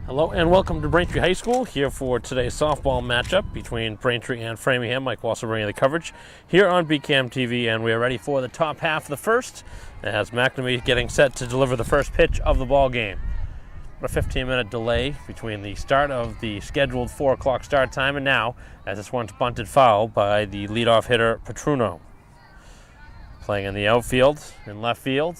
Hello and welcome to Braintree High School, here for today's softball matchup between Braintree and Framingham. Mike will also bring you the coverage here on BCAM TV, and we are ready for the top half of the first as McNamee getting set to deliver the first pitch of the ball game. A 15-minute delay between the start of the scheduled 4 o'clock start time and now, as this one's bunted foul by the leadoff hitter Petruno. Playing in the outfield, in left field.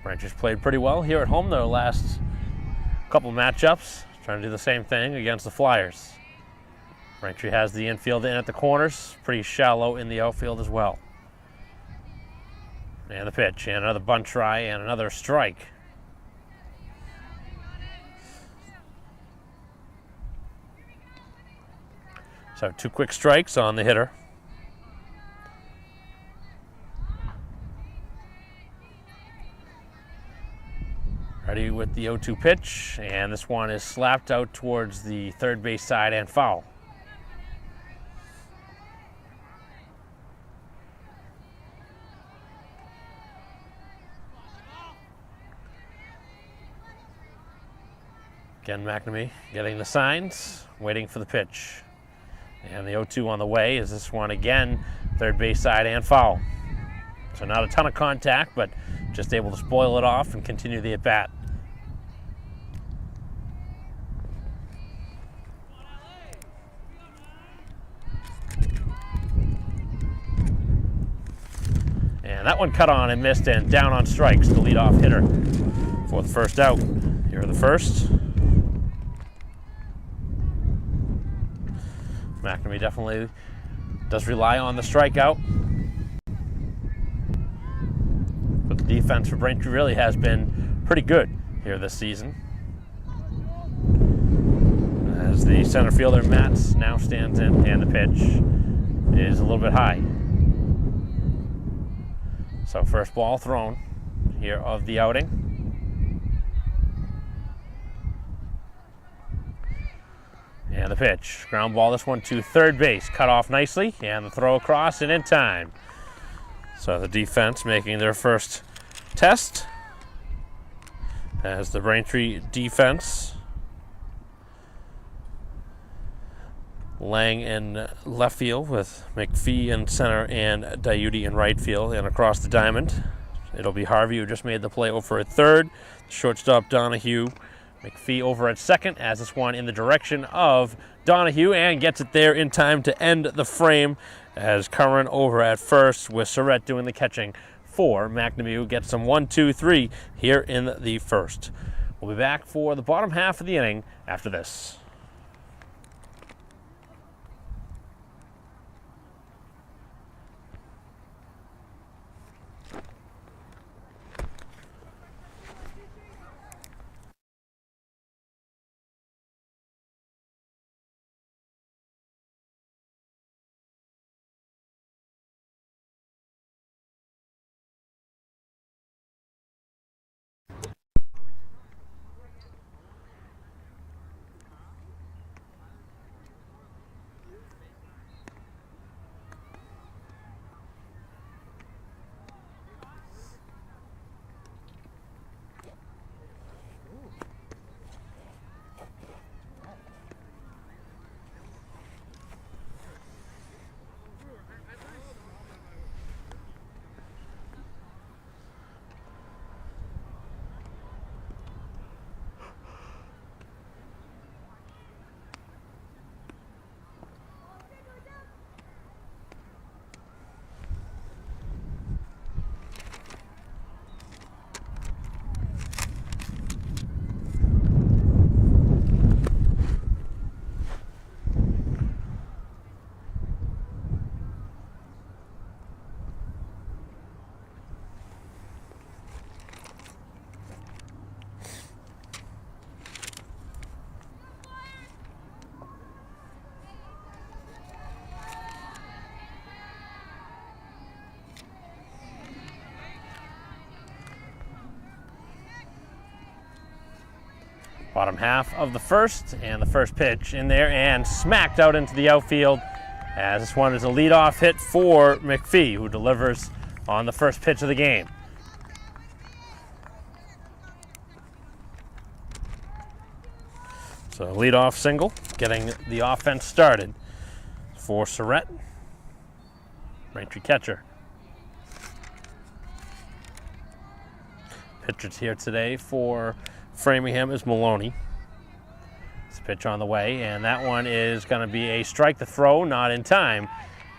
Braintree's played pretty well here at home their last couple matchups, trying to do the same thing against the Flyers. Braintree has the infield in at the corners, pretty shallow in the outfield as well. And the pitch, and another bunt try, and another strike. So 2 quick strikes on the hitter. Ready with the 0-2 pitch, and this one is slapped out towards the third base side and foul. Again, McNamee getting the signs, waiting for the pitch. And the 0-2 on the way is this one again, third base side and foul. So not a ton of contact, but just able to spoil it off and continue the at-bat. And that one cut on and missed, and down on strikes, the leadoff hitter for the first out. Here are the first. McNamee definitely does rely on the strikeout. But the defense for Braintree really has been pretty good here this season. As the center fielder, Matz, now stands in, and the pitch is a little bit high. So first ball thrown here of the outing. And the pitch, ground ball, this one to third base, cut off nicely, and the throw across and in time. So the defense making their first test as the Braintree defense. Lang in left field with McPhee in center and Diuti in right field, and across the diamond it'll be Harvey, who just made the play over at third. Shortstop Donahue. McPhee over at second, as this one in the direction of Donahue, and gets it there in time to end the frame, as Curran over at first with Surrett doing the catching for McNamee, who gets some 1-2-3 here in the first. We'll be back for the bottom half of the inning after this. Bottom half of the first, and the first pitch in there and smacked out into the outfield, as this one is a leadoff hit for McPhee, who delivers on the first pitch of the game. So leadoff single, getting the offense started for Surratt, Braintree catcher. Pitchers here today for Framingham is Maloney. It's a pitch on the way, and that one is going to be a strike. The throw, not in time.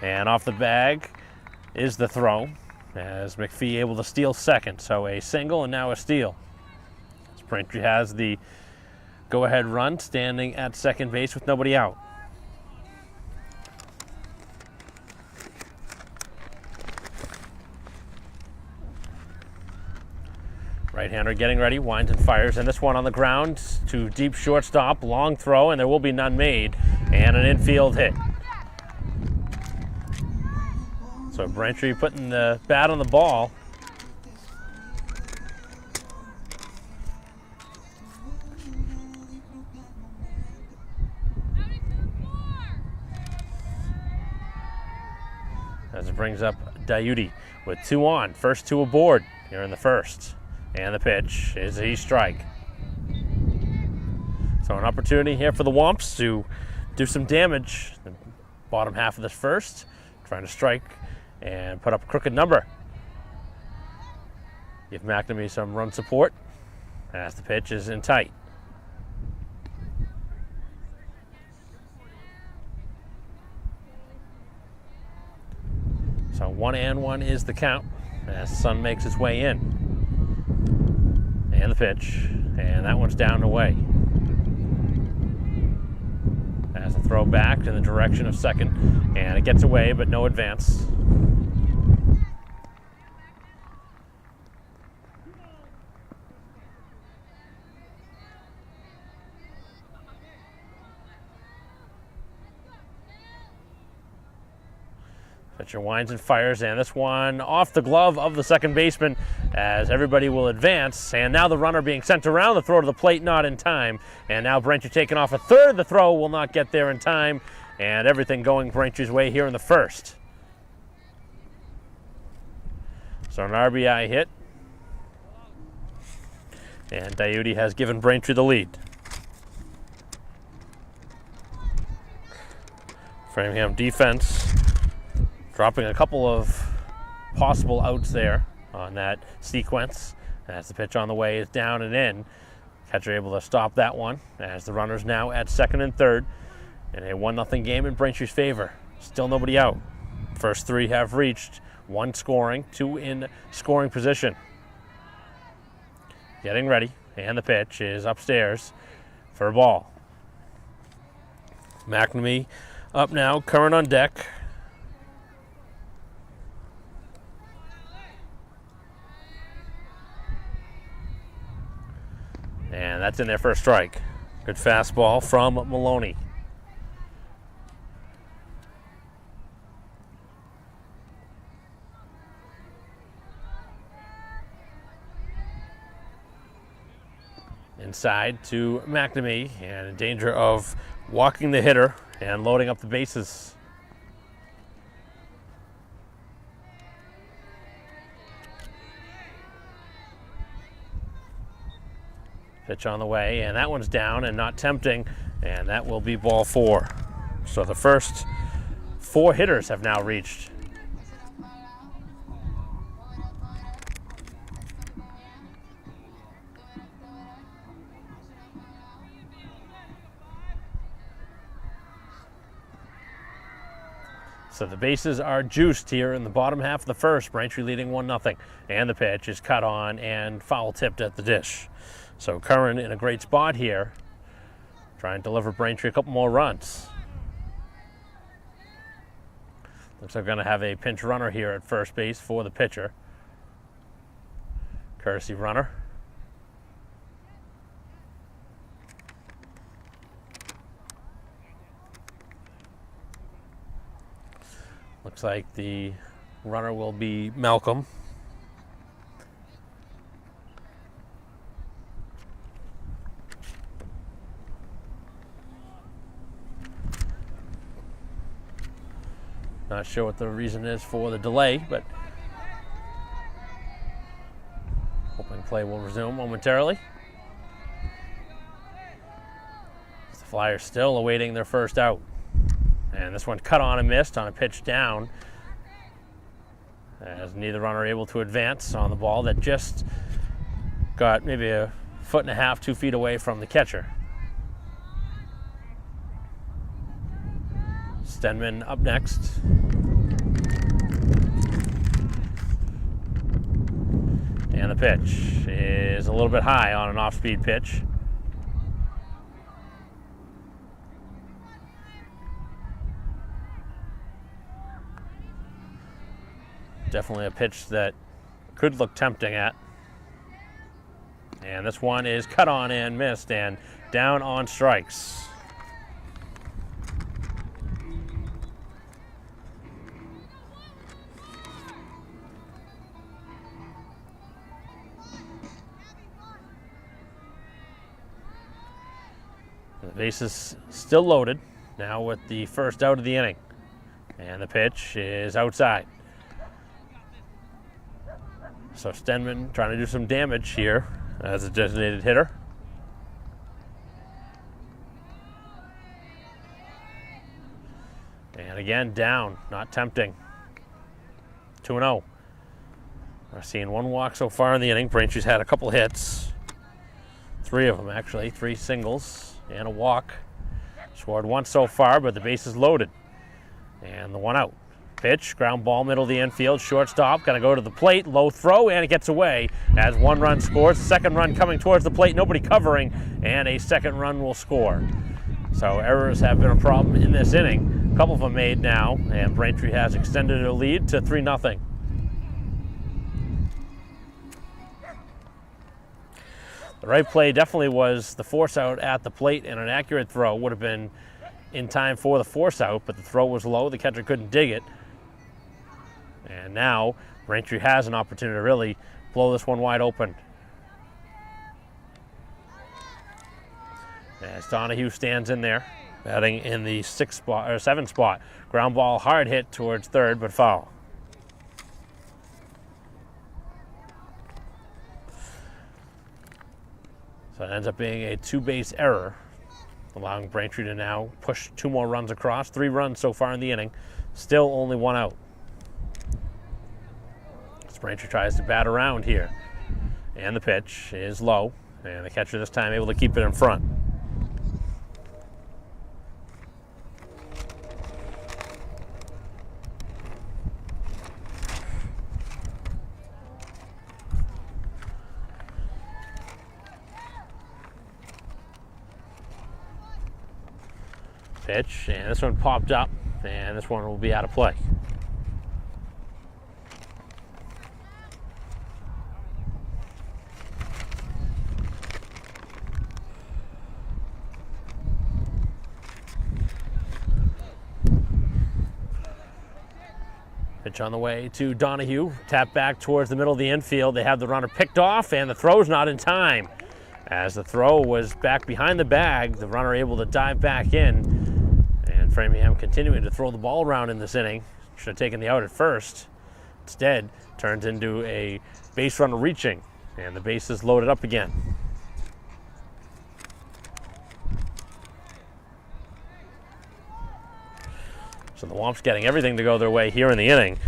And off the bag is the throw, as McPhee able to steal second. So a single and now a steal. Braintree has the go-ahead run standing at second base with nobody out. Right-hander getting ready, winds and fires, and this one on the ground to deep shortstop, long throw, and there will be none made, and an infield hit. So Braintree putting the bat on the ball. As it brings up Diuti with 2 on, first 2 aboard here in the first. And the pitch is a strike. So an opportunity here for the Womps to do some damage. The bottom half of this first, trying to strike and put up a crooked number. Give McNamee some run support as the pitch is in tight. So 1-1 is the count as Sun makes its way in. And the pitch, and that one's down and away. As a throw back in the direction of second, and it gets away, but no advance. Pitcher winds and fires, and this one off the glove of the second baseman as everybody will advance. And now the runner being sent around, the throw to the plate not in time. And now Braintree taking off a third. The throw will not get there in time. And everything going Braintree's way here in the first. So an RBI hit. And Diuti has given Braintree the lead. Framingham defense dropping a couple of possible outs there on that sequence. As the pitch on the way is down and in. Catcher able to stop that one as the runner's now at second and third in a 1-0 game in Braintree's favor. Still nobody out. First 3 have reached, 1 scoring, 2 in scoring position. Getting ready, and the pitch is upstairs for a ball. McNamee up now, Curran on deck. And that's in there for a strike. Good fastball from Maloney. Inside to McNamee, and in danger of walking the hitter and loading up the bases. Pitch on the way, and that one's down and not tempting, and that will be ball 4. So the first 4 hitters have now reached. So the bases are juiced here in the bottom half of the first. Braintree leading 1-0, and the pitch is cut on and foul tipped at the dish. So Curran in a great spot here, trying to deliver Braintree a couple more runs. Looks like we're going to have a pinch runner here at first base for the pitcher. Courtesy runner. Looks like the runner will be Malcolm. Not sure what the reason is for the delay, but hoping play will resume momentarily. Flyers still awaiting their first out. And this one cut on and missed on a pitch down, as neither runner able to advance on the ball that just got maybe a foot and a half, 2 feet away from the catcher. Stenman up next. And the pitch is a little bit high on an off-speed pitch. Definitely a pitch that could look tempting at. And this one is cut on and missed and down on strikes. The base is still loaded now with the first out of the inning. And the pitch is outside. So Stenman trying to do some damage here as a designated hitter. And again, down, not tempting. 2-0. We're seeing one walk so far in the inning. Braintree's had a couple hits. 3 of them, actually. 3 singles and a walk. Scored once so far, but the base is loaded. And the 1 out. Pitch, ground ball, middle of the infield, shortstop, gonna go to the plate, low throw, and it gets away as 1 run scores. Second run coming towards the plate, nobody covering, and a second run will score. So errors have been a problem in this inning. A couple of them made now, and Braintree has extended a lead to 3-0. The right play definitely was the force out at the plate, and an accurate throw would have been in time for the force out, but the throw was low, the catcher couldn't dig it. And now Braintree has an opportunity to really blow this one wide open. As Donahue stands in there, batting in the 7 spot. Ground ball, hard hit towards third, but foul. So it ends up being a 2-base error, allowing Braintree to now push 2 more runs across. 3 runs so far in the inning, still only 1 out. Braintree tries to bat around here. And the pitch is low, and the catcher this time able to keep it in front. Pitch, and this one popped up, and this one will be out of play. Pitch on the way to Donahue. Tap back towards the middle of the infield. They have the runner picked off, and the throw's not in time. As the throw was back behind the bag, the runner able to dive back in. And Framingham continuing to throw the ball around in this inning. Should have taken the out at first. Instead, turns into a base runner reaching, and the base is loaded up again. So the Womps getting everything to go their way here in the inning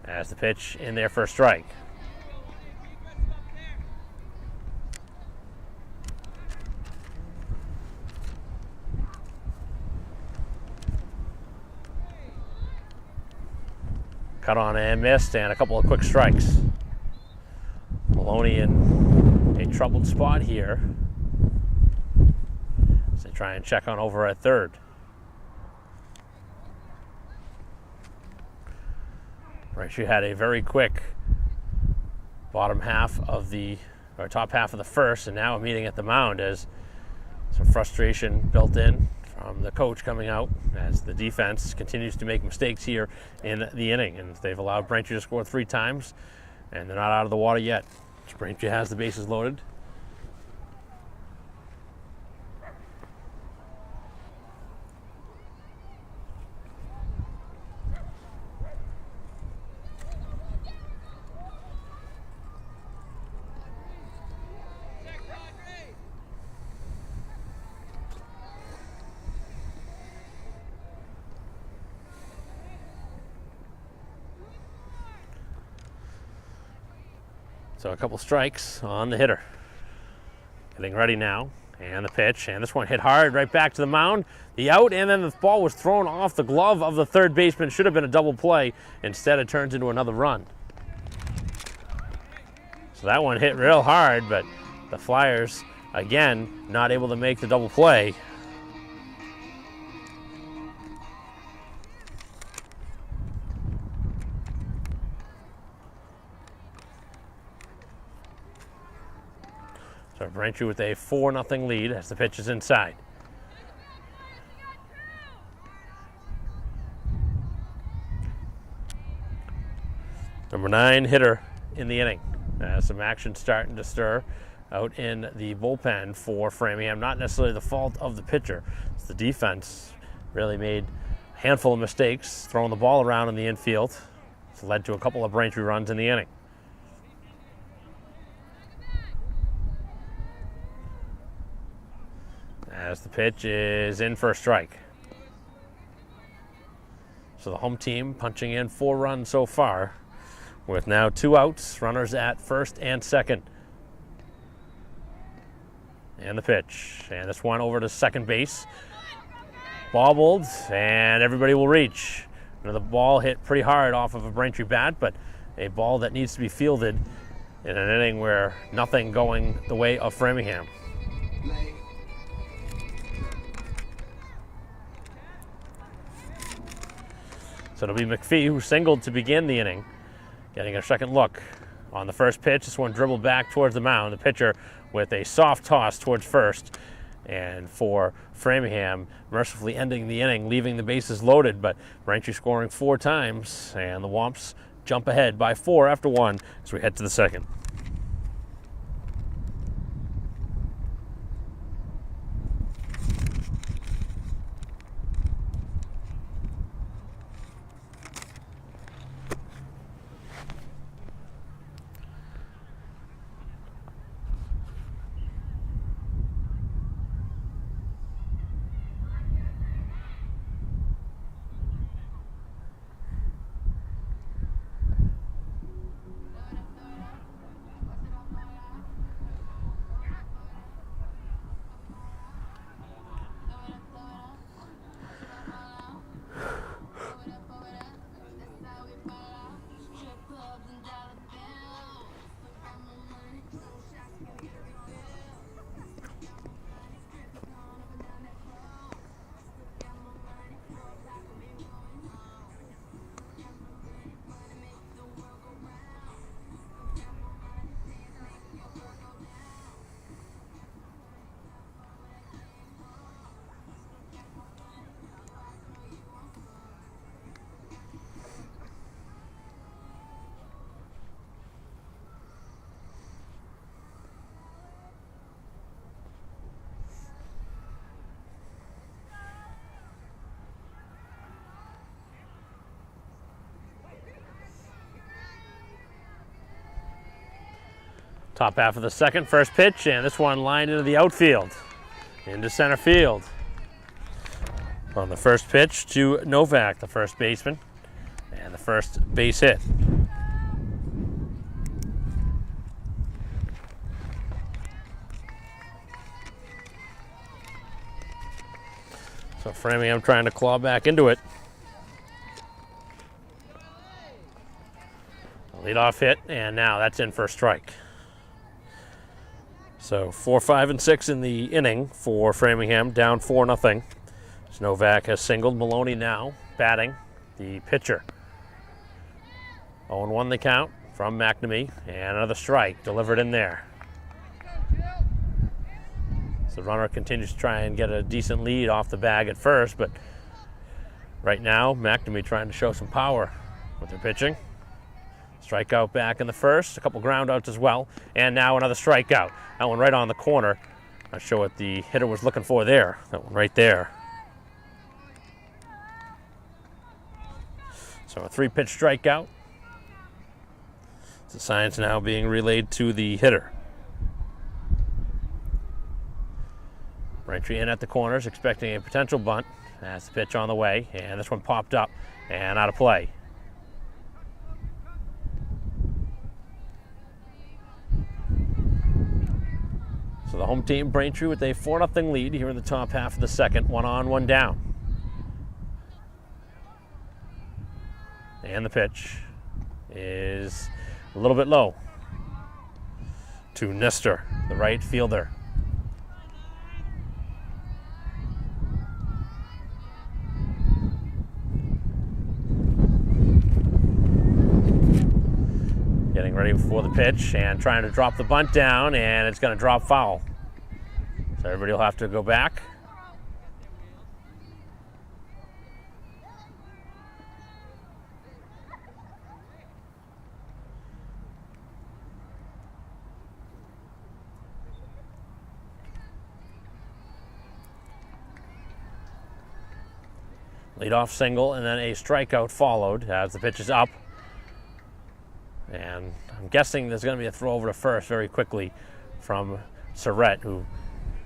as the pitch in there for a strike. Cut on and missed, and a couple of quick strikes. Maloney in a troubled spot here as they try and check on over at third. Braintree had a very quick top half of the first, and now a meeting at the mound as some frustration built in from the coach coming out as the defense continues to make mistakes here in the inning, and they've allowed Braintree to score 3 times, and they're not out of the water yet. Braintree has the bases loaded. So a couple strikes on the hitter. Getting ready now, and the pitch, and this one hit hard right back to the mound. The out, and then the ball was thrown off the glove of the third baseman. Should have been a double play. Instead, it turns into another run. So that one hit real hard, but the Flyers, again, not able to make the double play. So Braintree with a 4-0 lead as the pitch is inside. Number 9 hitter in the inning. Some action starting to stir out in the bullpen for Framingham. Not necessarily the fault of the pitcher. It's the defense really made a handful of mistakes throwing the ball around in the infield. It's led to a couple of Braintree runs in the inning. As the pitch is in for a strike. So the home team punching in 4 runs so far, with now 2 outs, runners at first and second. And the pitch, and this one over to second base. Bobbled, and everybody will reach. The ball hit pretty hard off of a Braintree bat, but a ball that needs to be fielded in an inning where nothing going the way of Framingham. So it'll be McPhee who singled to begin the inning, getting a second look on the first pitch. This one dribbled back towards the mound. The pitcher with a soft toss towards first. And for Framingham, mercifully ending the inning, leaving the bases loaded, but Braintree scoring 4 times, and the Womps jump ahead by 4 after 1 as we head to the second. Top half of the second, first pitch, and this one lined into the outfield, into center field. On the first pitch to Novak, the first baseman, and the first base hit. So Framingham trying to claw back into it. Leadoff hit, and now that's in for a strike. So 4, 5, and 6 in the inning for Framingham, down 4-0. Novak has singled. Maloney now batting, the pitcher. 0-1 the count from McNamee, and another strike delivered in there. So the runner continues to try and get a decent lead off the bag at first, but right now McNamee trying to show some power with their pitching. Strikeout back in the first, a couple ground outs as well, and now another strikeout. That one right on the corner. Not sure what the hitter was looking for there. That one right there. So a 3-pitch strikeout. The sign's now being relayed to the hitter. Braintree in at the corners, expecting a potential bunt. That's the pitch on the way, and this one popped up and out of play. So the home team, Braintree, with a 4-0 lead here in the top half of the second. 1 on, 1 down. And the pitch is a little bit low to Nestor, the right fielder. Getting ready for the pitch and trying to drop the bunt down, and it's going to drop foul. So everybody will have to go back. Leadoff single and then a strikeout followed as the pitch is up. And I'm guessing there's going to be a throw over to first very quickly from Surrett, who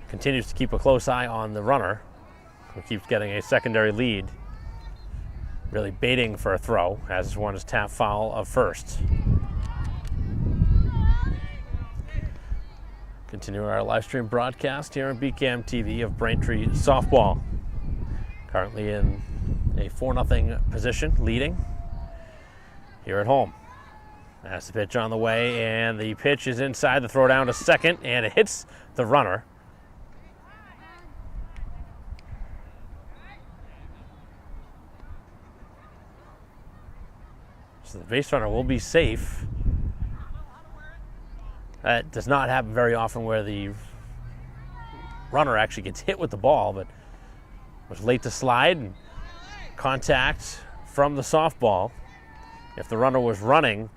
continues to keep a close eye on the runner, who keeps getting a secondary lead. Really baiting for a throw as this one is tapped foul of first. Continue our live stream broadcast here on BCAM TV of Braintree softball. Currently in a 4-0 position, leading here at home. That's the pitch on the way, and the pitch is inside. The throw down to second, and it hits the runner. So the base runner will be safe. That does not happen very often where the runner actually gets hit with the ball, but was late to slide and contact from the softball. If the runner was running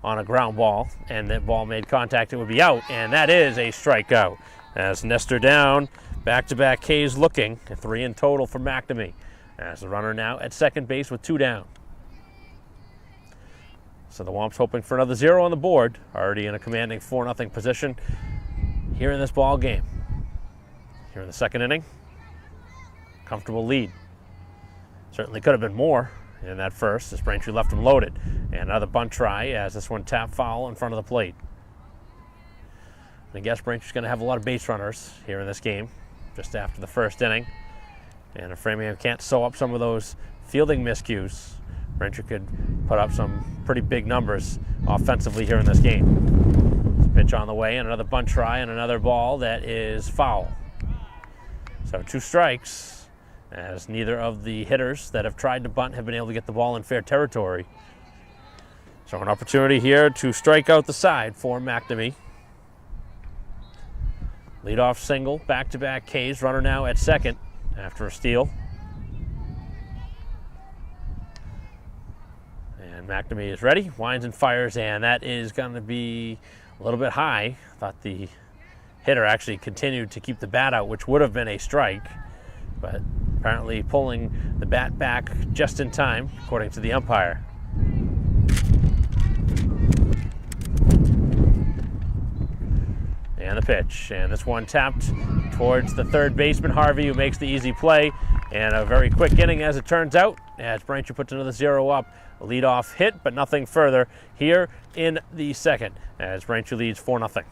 on a ground ball and that ball made contact, it would be out, and that is a strikeout. As Nestor down, back-to-back K's looking, 3 in total for McNamee. As the runner now at second base with 2 down. So the Womps hoping for another 0 on the board, already in a commanding 4-0 position here in this ball game. Here in the second inning, comfortable lead. Certainly could have been more in that first as Braintree left him loaded. And another bunt try as this one tapped foul in front of the plate. I guess Braintree's going to have a lot of base runners here in this game just after the first inning. And if Framingham can't sew up some of those fielding miscues, Braintree could put up some pretty big numbers offensively here in this game. Pitch on the way and another bunt try and another ball that is foul. So 2 strikes, as neither of the hitters that have tried to bunt have been able to get the ball in fair territory. So an opportunity here to strike out the side for McNamee. Leadoff single, back-to-back K's, runner now at second after a steal. And McNamee is ready, winds and fires, and that is going to be a little bit high. Thought the hitter actually continued to keep the bat out, which would have been a strike, but apparently pulling the bat back just in time, according to the umpire. And the pitch, and this one tapped towards the third baseman, Harvey, who makes the easy play, and a very quick inning as it turns out, as Braintree puts another 0 up. A leadoff hit, but nothing further here in the second, as Braintree leads 4-0.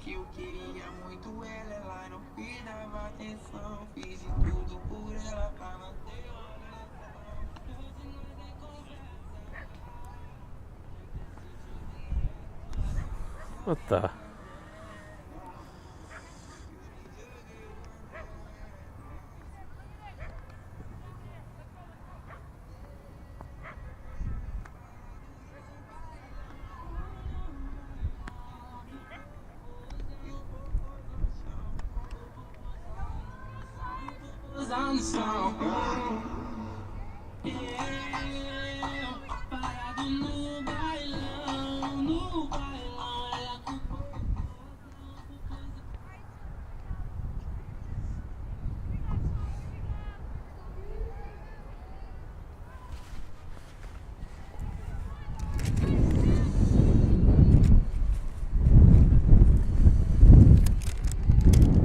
Eu queria muito ela, ela não me dava atenção. Fiz de tudo por ela pra manter What the? sound, the sound.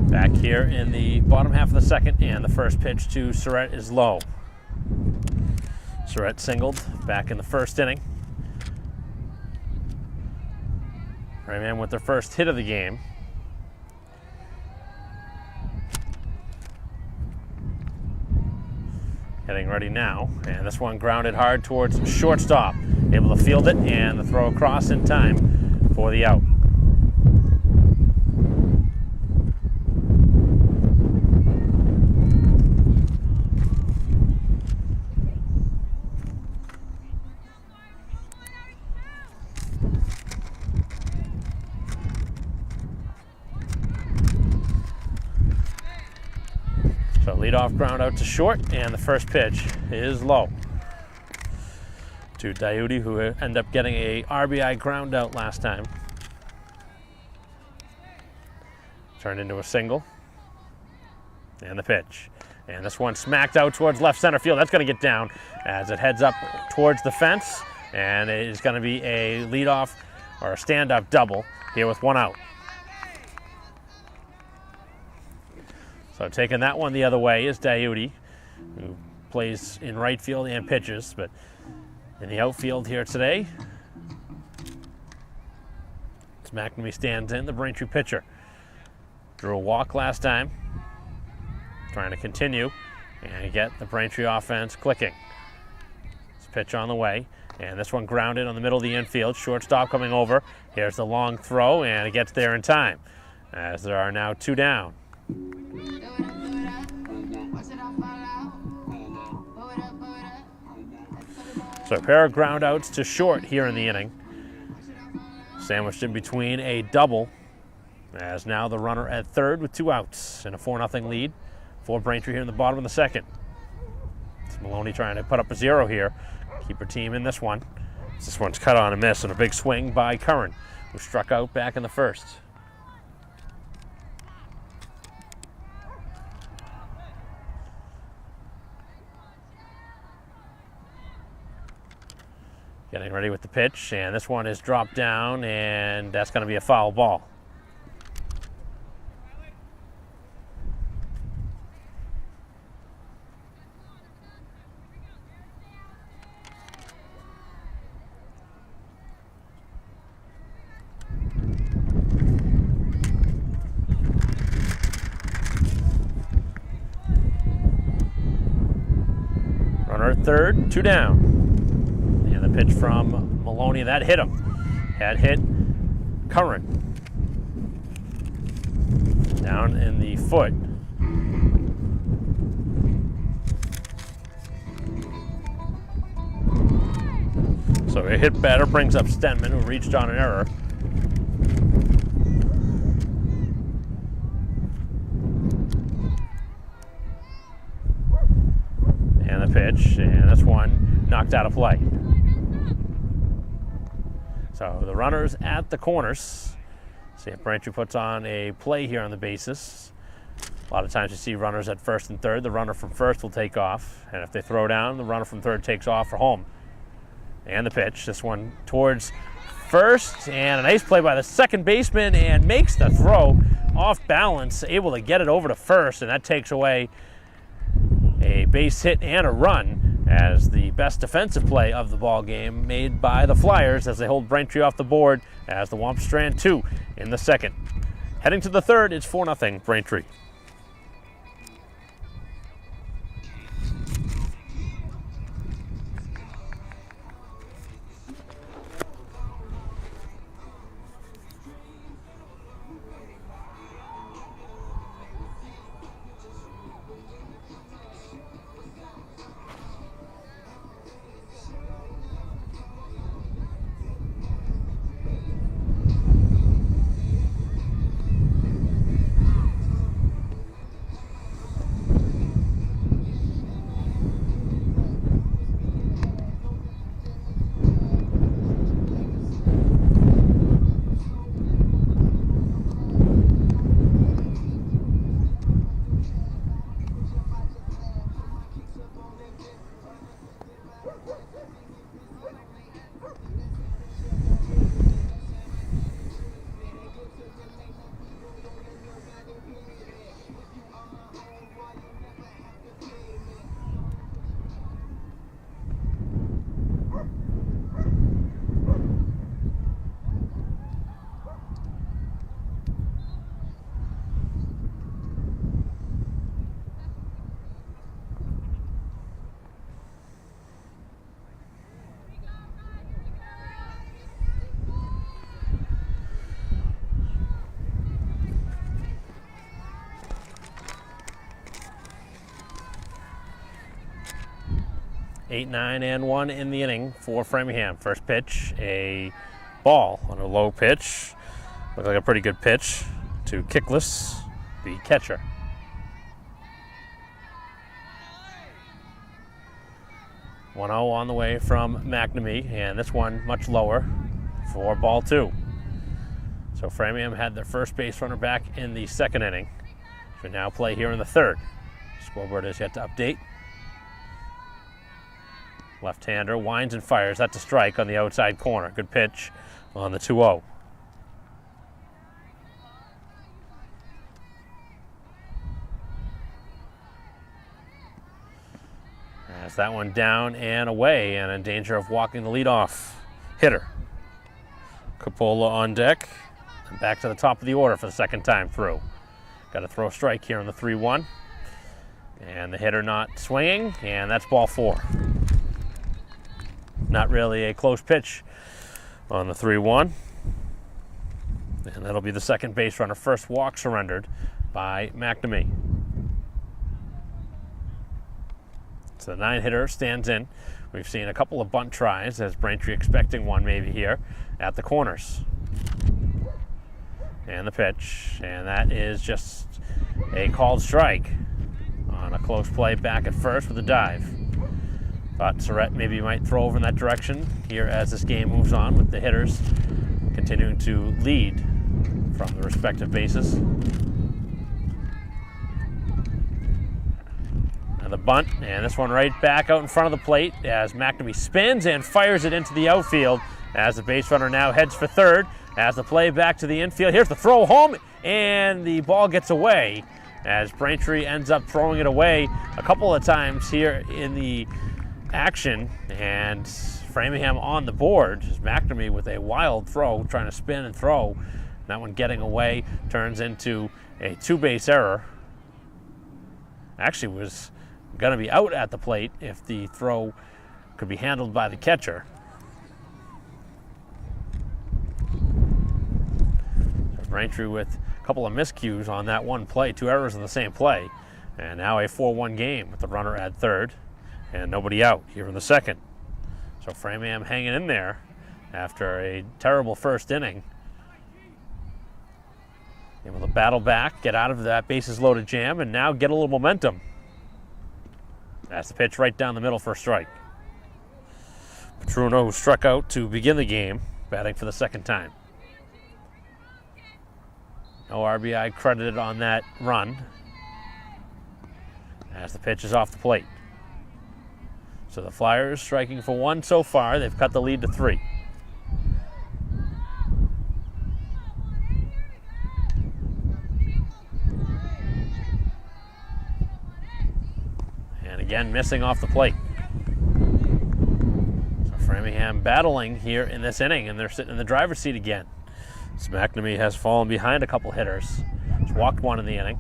Back here in the bottom half of the second, and the first pitch to Surratt is low. Surratt singled back in the first inning. Framingham with their first hit of the game. Getting ready now, and this one grounded hard towards shortstop. Able to field it, and the throw across in time for the out. So leadoff ground out to short, and the first pitch is low to Diuti, who ended up getting a RBI ground out last time. Turned into a single. And the pitch. And this one smacked out towards left center field. That's going to get down as it heads up towards the fence. And it is going to be a leadoff or a stand-up double here with one out. So taking that one the other way is Diuti, who plays in right field and pitches, but in the outfield here today, it's McNamee stands in, the Braintree pitcher. Drew a walk last time, trying to continue and get the Braintree offense clicking. This pitch on the way, and this one grounded on the middle of the infield. Shortstop coming over. Here's the long throw, and it gets there in time, as there are now two down. So a pair of ground outs to short here in the inning. Sandwiched in between a double, as now the runner at third with two outs and a 4-0 lead for Braintree here in the bottom of the second. It's Maloney trying to put up a zero here. Keep her team in this one. This one's cut on a miss and a big swing by Curran, who struck out back in the first. Getting ready with the pitch, and this one is dropped down, and that's going to be a foul ball. Runner at third, two down. The pitch from Maloney, that hit him. Had hit Curran down in the foot. So a hit batter brings up Stenman, who reached on an error. And the pitch, and this one knocked out of play. So the runners at the corners. See if Braintree puts on a play here on the bases. A lot of times you see runners at first and third. The runner from first will take off. And if they throw down, the runner from third takes off for home. And the pitch. This one towards first. And a nice play by the second baseman, and makes the throw off balance. Able to get it over to first. And that takes away a base hit and a run, as the best defensive play of the ball game made by the Flyers as they hold Braintree off the board as the Womp strand 2 in the second. Heading to the third, it's 4-0 Braintree. 8, 9, and 1 in the inning for Framingham. First pitch, a ball on a low pitch. Looked like a pretty good pitch to Kickless, the catcher. 1-0 on the way from McNamee, and this one much lower for ball 2. So Framingham had their first base runner back in the second inning. Should now play here in the third. Scoreboard is yet to update. Left-hander winds and fires. That's a strike on the outside corner. Good pitch on the 2-0. As that one down and away, and in danger of walking the leadoff hitter. Coppola on deck, and back to the top of the order for the second time through. Got a throw strike here on the 3-1. And the hitter not swinging, and that's ball 4. Not really a close pitch on the 3-1. And that'll be the second base runner. First walk surrendered by McNamee. So the 9-hitter stands in. We've seen a couple of bunt tries, as Braintree expecting one maybe here at the corners. And the pitch, and that is just a called strike on a close play back at first with a dive. Thought Surratt maybe might throw over in that direction here as this game moves on, with the hitters continuing to lead from the respective bases. The bunt, and this one right back out in front of the plate as McNamee spins and fires it into the outfield as the base runner now heads for third. As the play back to the infield, here's the throw home, and the ball gets away as Braintree ends up throwing it away a couple of times here in the action, and Framingham on the board. McNamee with a wild throw, trying to spin and throw. That one getting away turns into a 2-base error. Actually was going to be out at the plate if the throw could be handled by the catcher. Braintree with a couple of miscues on that one play, 2 errors in the same play. And now a 4-1 game with the runner at third and nobody out here in the second. So Framingham hanging in there after a terrible first inning. Able to battle back, get out of that bases loaded jam, and now get a little momentum. That's the pitch right down the middle for a strike. Petruno, who struck out to begin the game, batting for the second time. No RBI credited on that run as the pitch is off the plate. So the Flyers striking for 1 so far. They've cut the lead to 3. And again, missing off the plate. So Framingham battling here in this inning, and they're sitting in the driver's seat again. So McNamee has fallen behind a couple hitters. He's walked 1 in the inning.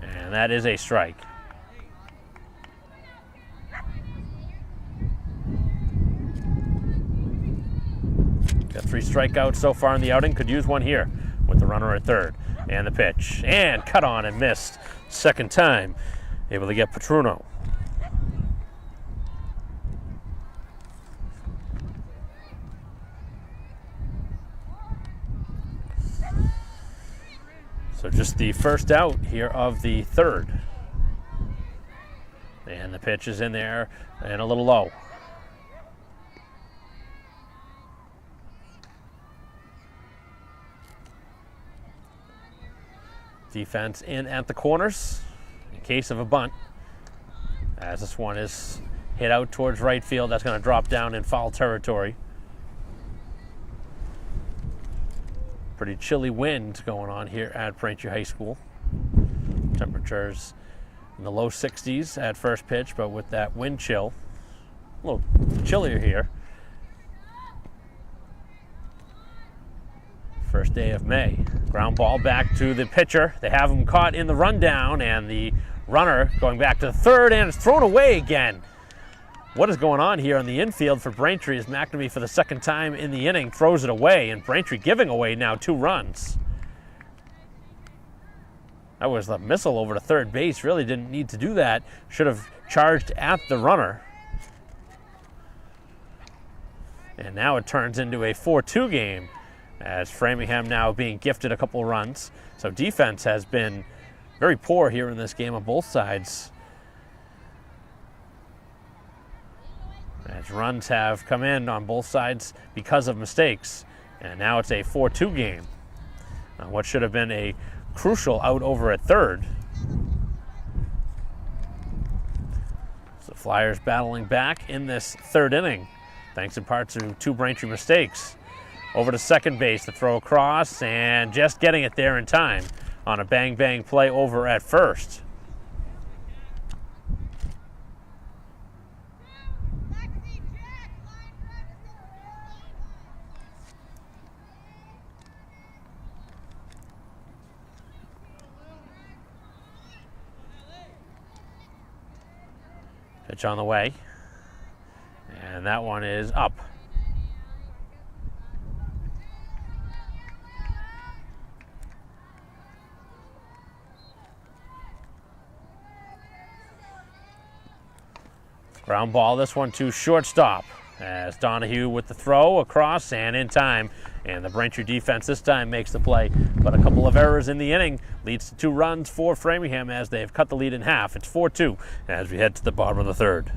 And that is a strike. Got 3 strikeouts so far in the outing. Could use one here with the runner at third. And the pitch. And cut on and missed. Second time. Able to get Petruno. So just the first out here of the third. And the pitch is in there and a little low. Defense in at the corners in case of a bunt. As this one is hit out towards right field, that's going to drop down in foul territory. Pretty chilly wind going on here at Braintree High School. Temperatures in the low 60s at first pitch, but with that wind chill, a little chillier here. First day of May. Ground ball back to the pitcher. They have him caught in the rundown, and the runner going back to the third, and it's thrown away again. What is going on here on the infield for Braintree as McNamee for the second time in the inning throws it away, and Braintree giving away now 2 runs. That was the missile over to third base. Really didn't need to do that. Should have charged at the runner. And now it turns into a 4-2 game as Framingham now being gifted a couple of runs. So defense has been very poor here in this game on both sides. As runs have come in on both sides because of mistakes. And now it's a 4-2 game. What should have been a crucial out over at third. So Flyers battling back in this third inning, thanks in part to two Braintree mistakes. Over to second base, the throw across, and just getting it there in time on a bang-bang play over at first. Pitch on the way, and that one is up. Ground ball, this one to shortstop as Donahue with the throw across and in time. And the Braintree defense this time makes the play, but a couple of errors in the inning leads to 2 runs for Framingham as they've cut the lead in half. It's 4-2 as we head to the bottom of the third.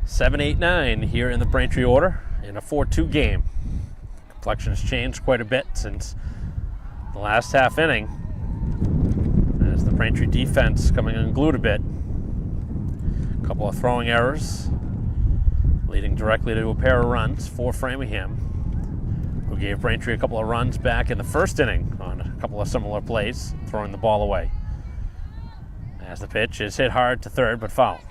Seven, 8, 9 here in the Braintree order in a 4-2 game. Complexion has changed quite a bit since the last half inning as the Braintree defense coming unglued a bit. A couple of throwing errors leading directly to a pair of runs for Framingham, who gave Braintree a couple of runs back in the first inning on a couple of similar plays, throwing the ball away. As the pitch is hit hard to third, but foul.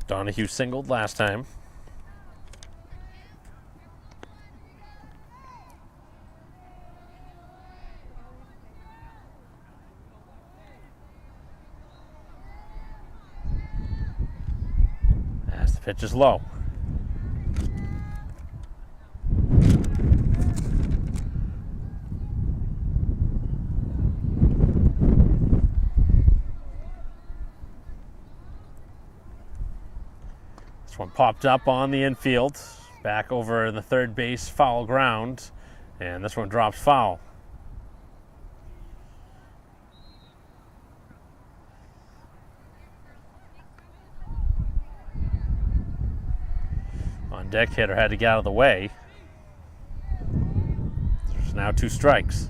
Donahue singled last time. As the pitch is low. One popped up on the infield, back over the third base foul ground, and this one drops foul. On deck, hitter had to get out of the way. There's now 2 strikes.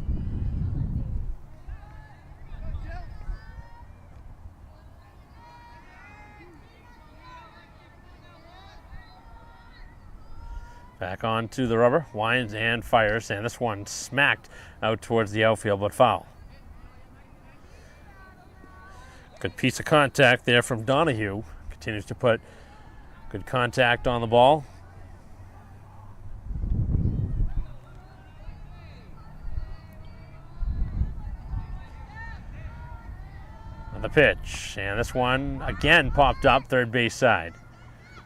Back onto the rubber, winds and fires, and this one smacked out towards the outfield, but foul. Good piece of contact there from Donahue. continues to put good contact on the ball. On the pitch, and this one again popped up third base side.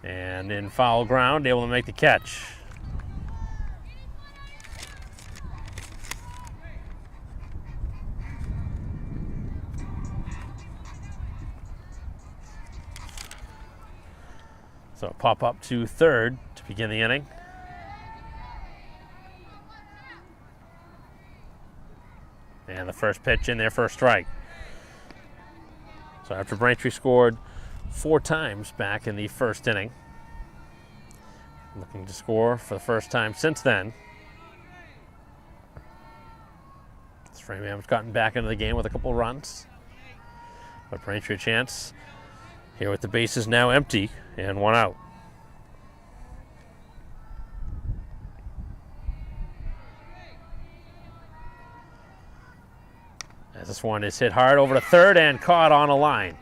And in foul ground, able to make the catch. So pop up to third to begin the inning. And the first pitch in there for a strike. So after Braintree scored 4 times back in the first inning, looking to score for the first time since then. Framingham's gotten back into the game with a couple runs. But Braintree a chance here with the bases now empty and 1 out. As this one is hit hard over to third and caught on a line.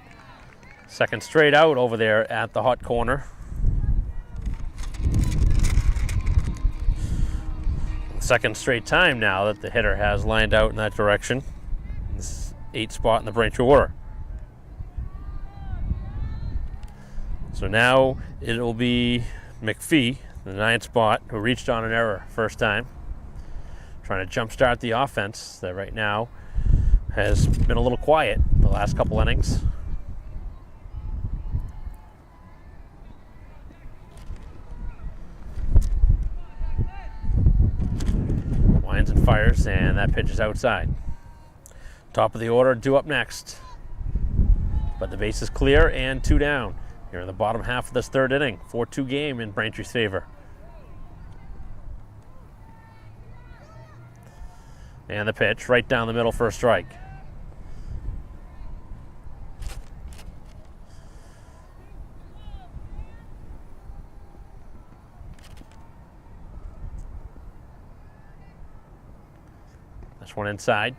Second straight out over there at the hot corner. Second straight time now that the hitter has lined out in that direction. This 8th spot in the Braintree order. So now it'll be McPhee, the 9th spot, who reached on an error first time. Trying to jumpstart the offense that right now has been a little quiet the last couple innings. Winds and fires, and that pitch is outside. Top of the order due up next. But the base is clear and 2 down. Here in the bottom half of this third inning. 4-2 game in Braintree's favor. And the pitch right down the middle for a strike. This one inside.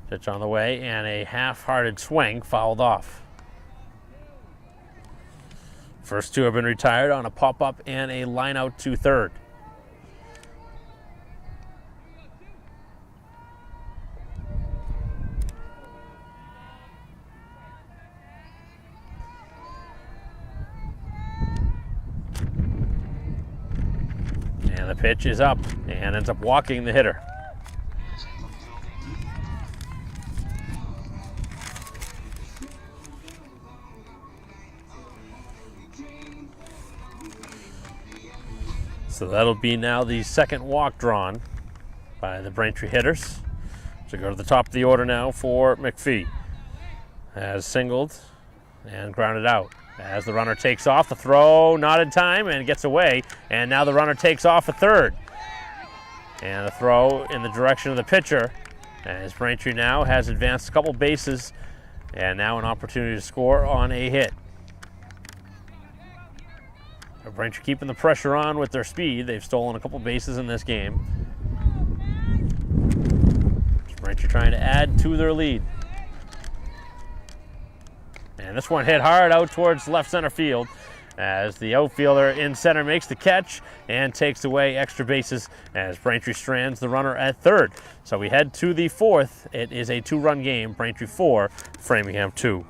Pitch on the way, and a half-hearted swing fouled off. First 2 have been retired on a pop-up and a line out to third. And the pitch is up and ends up walking the hitter. So that'll be now the second walk drawn by the Braintree hitters. So go to the top of the order now for McPhee. Has singled and grounded out. As the runner takes off, the throw not in time and gets away. And now the runner takes off a third. And the throw in the direction of the pitcher. As Braintree now has advanced a couple bases and now an opportunity to score on a hit. Braintree keeping the pressure on with their speed. They've stolen a couple bases in this game. Braintree trying to add to their lead. And this one hit hard out towards left center field as the outfielder in center makes the catch and takes away extra bases as Braintree strands the runner at third. So we head to the 4th. It is a 2-run game. Braintree 4, Framingham 2.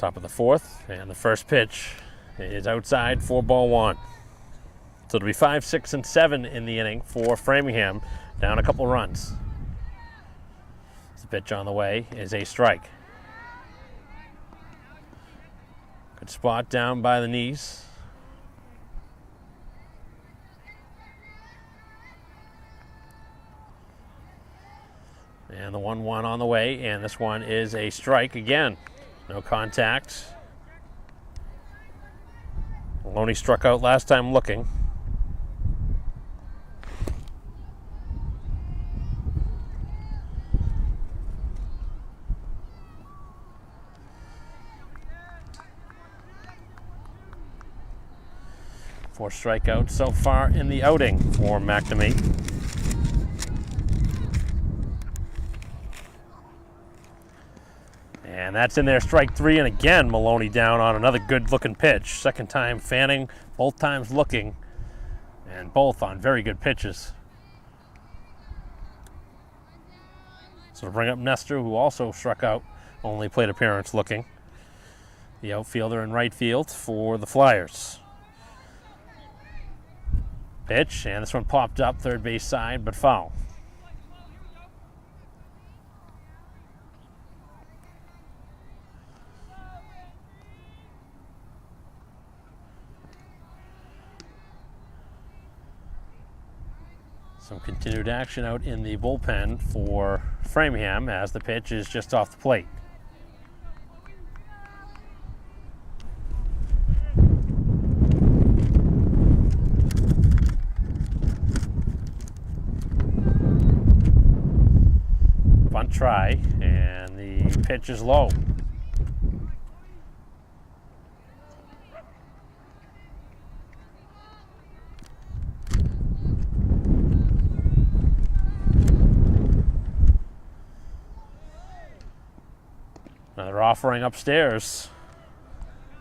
Top of the fourth, and the first pitch is outside for ball one. So it'll be 5, 6, and 7 in the inning for Framingham, down a couple runs. The pitch on the way is a strike. Good spot down by the knees. And the 1-1 on the way, and this one is a strike again. No contact. Maloney struck out last time looking. Four strikeouts so far in the outing for McNamee. And that's in there, strike three, and again Maloney down on another good-looking pitch. Second time fanning, both times looking, and both on very good pitches. So to bring up Nestor, who also struck out, only plate appearance looking. The outfielder in right field for the Flyers. Pitch, and this one popped up third base side, but foul. Some continued action out in the bullpen for Framingham as the pitch is just off the plate. Bunt try, and the pitch is low. Another offering upstairs,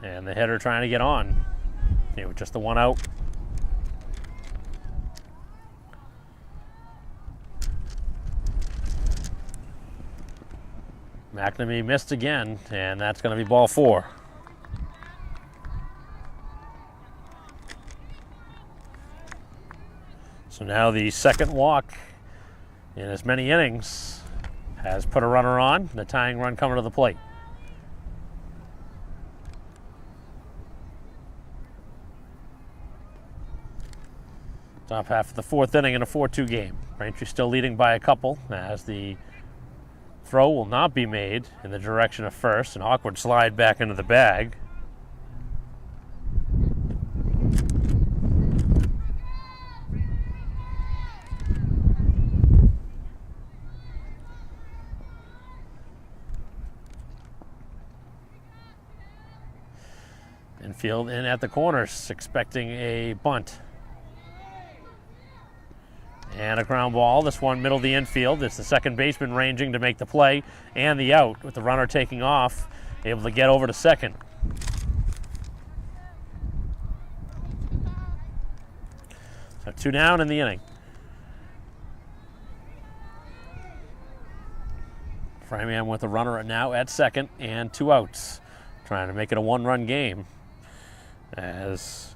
and the hitter trying to get on. With just the one out. McNamee missed again, and that's going to be ball four. So now the second walk in as many innings has put a runner on, the tying run coming to the plate. Top half of the fourth inning in a 4-2 game. Braintree still leading by a couple as the throw will not be made in the direction of first. An awkward slide back into the bag. Infield in at the corners, expecting a bunt. And a ground ball. This one middle of the infield. It's the second baseman ranging to make the play and the out with the runner taking off, able to get over to second. So 2 down in the inning. Framingham with a runner now at second and 2 outs. Trying to make it a 1-run game as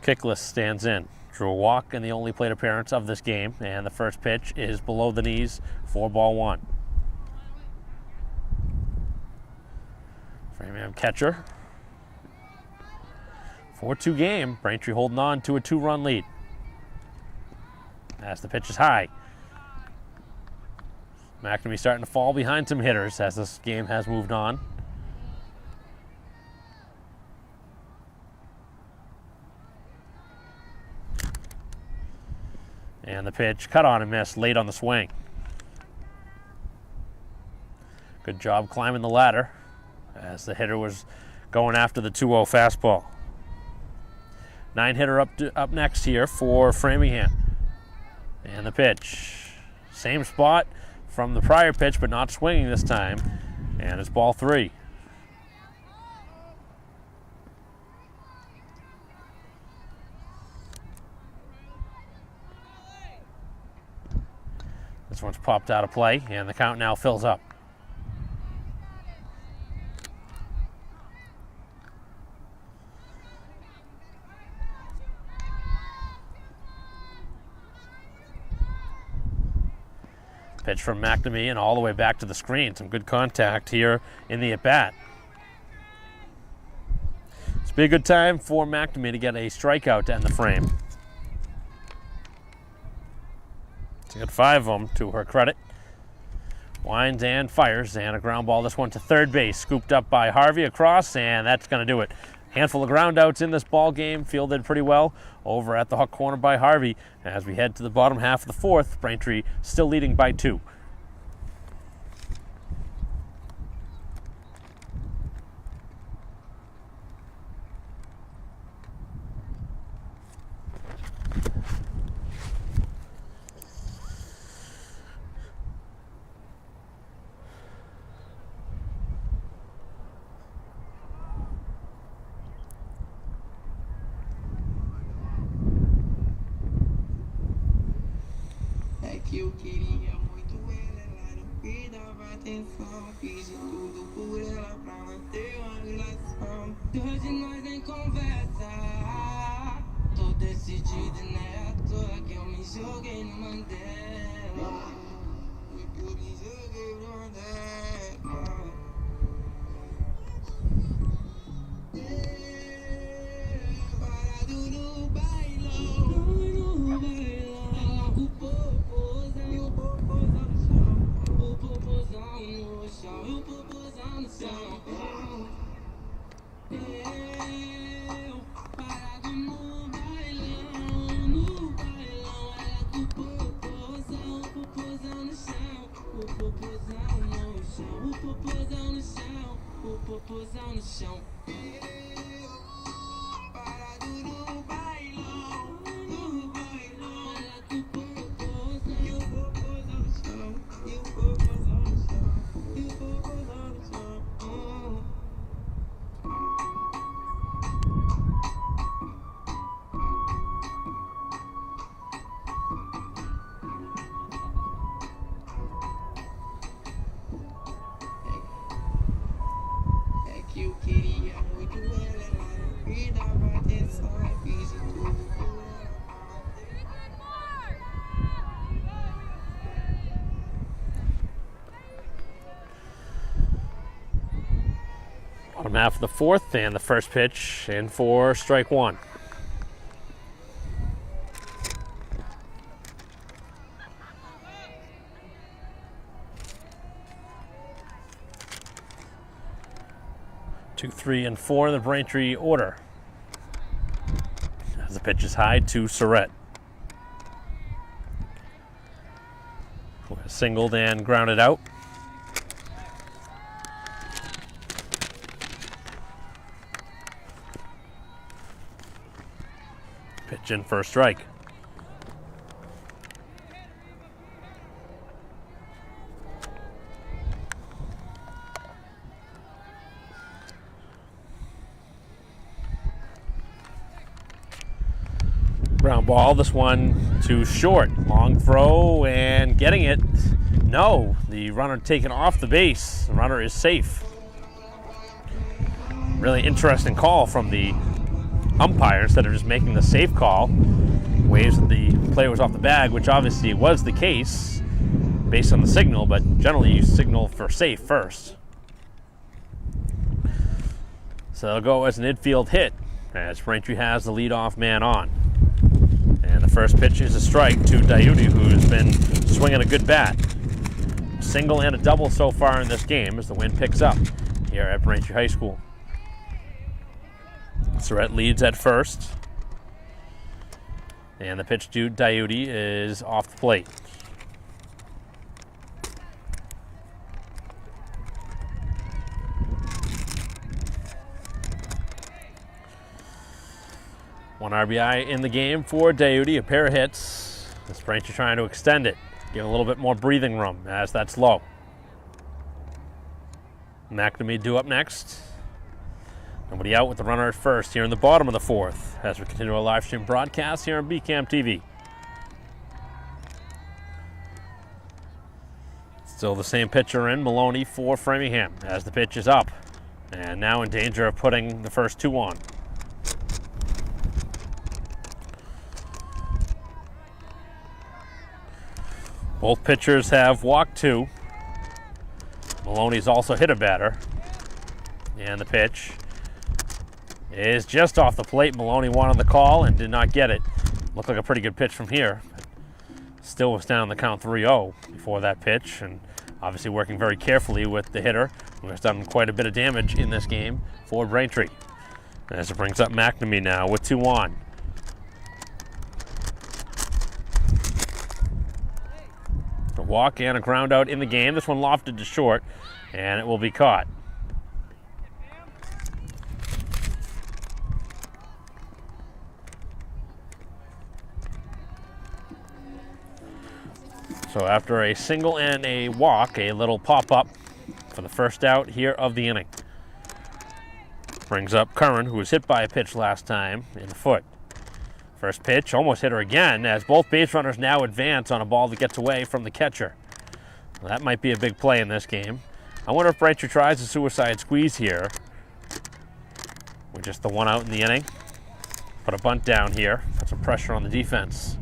Kickless stands in. Drew a walk in the only plate appearance of this game, and the first pitch is below the knees for ball one. Framingham catcher. 4-2 game. Braintree holding on to a 2-run lead. As the pitch is high. McNamee starting to fall behind some hitters as this game has moved on. And the pitch cut on and missed late on the swing. Good job climbing the ladder as the hitter was going after the 2-0 fastball. 9-hitter up next here for Framingham. And the pitch. Same spot from the prior pitch, but not swinging this time. And it's ball 3. This one's popped out of play, and the count now fills up. Pitch from McNamee and all the way back to the screen. Some good contact here in the at-bat. It's be a good time for McNamee to get a strikeout to end the frame. She got 5 of them to her credit. Winds and fires, and a ground ball. This one to third base, scooped up by Harvey across, and that's going to do it. Handful of ground outs in this ball game, fielded pretty well over at the hook corner by Harvey. As we head to the bottom half of the fourth, Braintree still leading by 2. É que eu queria muito ela não me dava atenção. Fiz de tudo por ela pra manter uma relação. Hoje nós nem conversa. Tô decidido, né? À toa que eu me joguei no Mandela. Foi que eu me joguei no Mandela. Parado no bailão. No bailão. O popozão e o popozão no chão. O popozão no chão. E o popozão no chão. Eu parado no bailão. No bailão. Ela com o popozão no chão. O popozão no chão. O popozão no chão. O popozão no chão. Parado no bailão. No bailão. Ela com o popozão. E o popozão no chão. E o popozão no chão. E o popozão no chão. É que eu queria muito ela não me dava atenção. Fiz de tudo por ela. Bottom half of the fourth, and the first pitch in for strike 1. Two, 3, and 4 in the Braintree order. As the pitch is high to Surrett. Who has singled and grounded out. Pitch in for a strike. Ground ball, this one too short. Long throw and getting it. No, the runner taken off the base. The runner is safe. Really interesting call from the umpire. Instead of just making the safe call, waves that the player was off the bag, which obviously was the case based on the signal, but generally you signal for safe first. So they'll go as an infield hit as Braintree has the leadoff man on. And the first pitch is a strike to Diuti, who's been swinging a good bat. Single and a double so far in this game as the wind picks up here at Braintree High School. Surrett leads at first. And the pitch to Diuti is off the plate. One RBI in the game for Diuti, a pair of hits. This Braintree trying to extend it, give a little bit more breathing room as that's low. McNamee due up next. Nobody out with the runner at first here in the bottom of the fourth as we continue our live stream broadcast here on BCAM TV. Still the same pitcher in, Maloney for Framingham as the pitch is up. And now in danger of putting the first 2 on. Both pitchers have walked 2. Maloney's also hit a batter. And the pitch is just off the plate. Maloney wanted the call and did not get it. Looked like a pretty good pitch from here. Still was down the count 3-0 before that pitch, and obviously working very carefully with the hitter, who has done quite a bit of damage in this game for Braintree. As it brings up McNamee now with 2 on. A walk and a ground out in the game. This one lofted to short, and it will be caught. So after a single and a walk, a little pop-up for the first out here of the inning. Brings up Curran, who was hit by a pitch last time in the foot. First pitch, almost hit her again, as both base runners now advance on a ball that gets away from the catcher. Well, that might be a big play in this game. I wonder if Braintree tries a suicide squeeze here with just the 1 out in the inning. Put a bunt down here, put some pressure on the defense.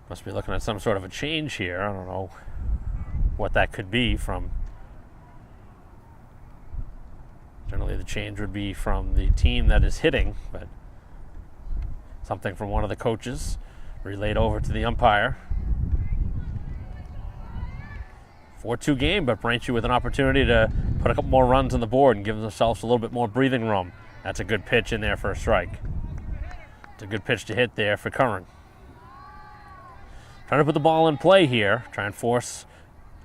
Must be looking at some sort of a change here. I don't know what that could be from. Generally the change would be from the team that is hitting, but something from one of the coaches relayed over to the umpire. 4-2 game, but Braintree with an opportunity to put a couple more runs on the board and give themselves a little bit more breathing room. That's a good pitch in there for a strike. It's a good pitch to hit there for Curran. Trying to put the ball in play here, try and force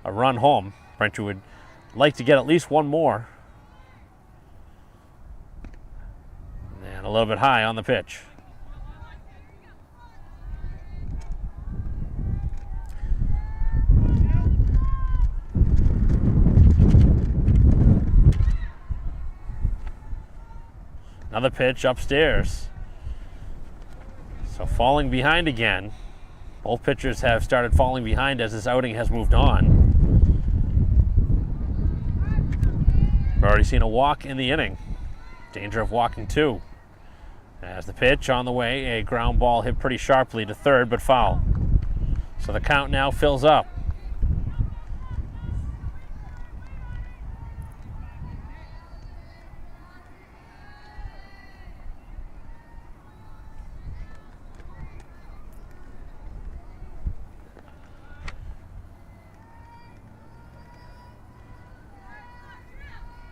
a run home. Braintree would like to get at least 1 more. And a little bit high on the pitch. Another pitch upstairs. So falling behind again. Both pitchers have started falling behind as this outing has moved on. We've already seen a walk in the inning. Danger of walking 2. As the pitch on the way, a ground ball hit pretty sharply to third, but foul. So the count now fills up.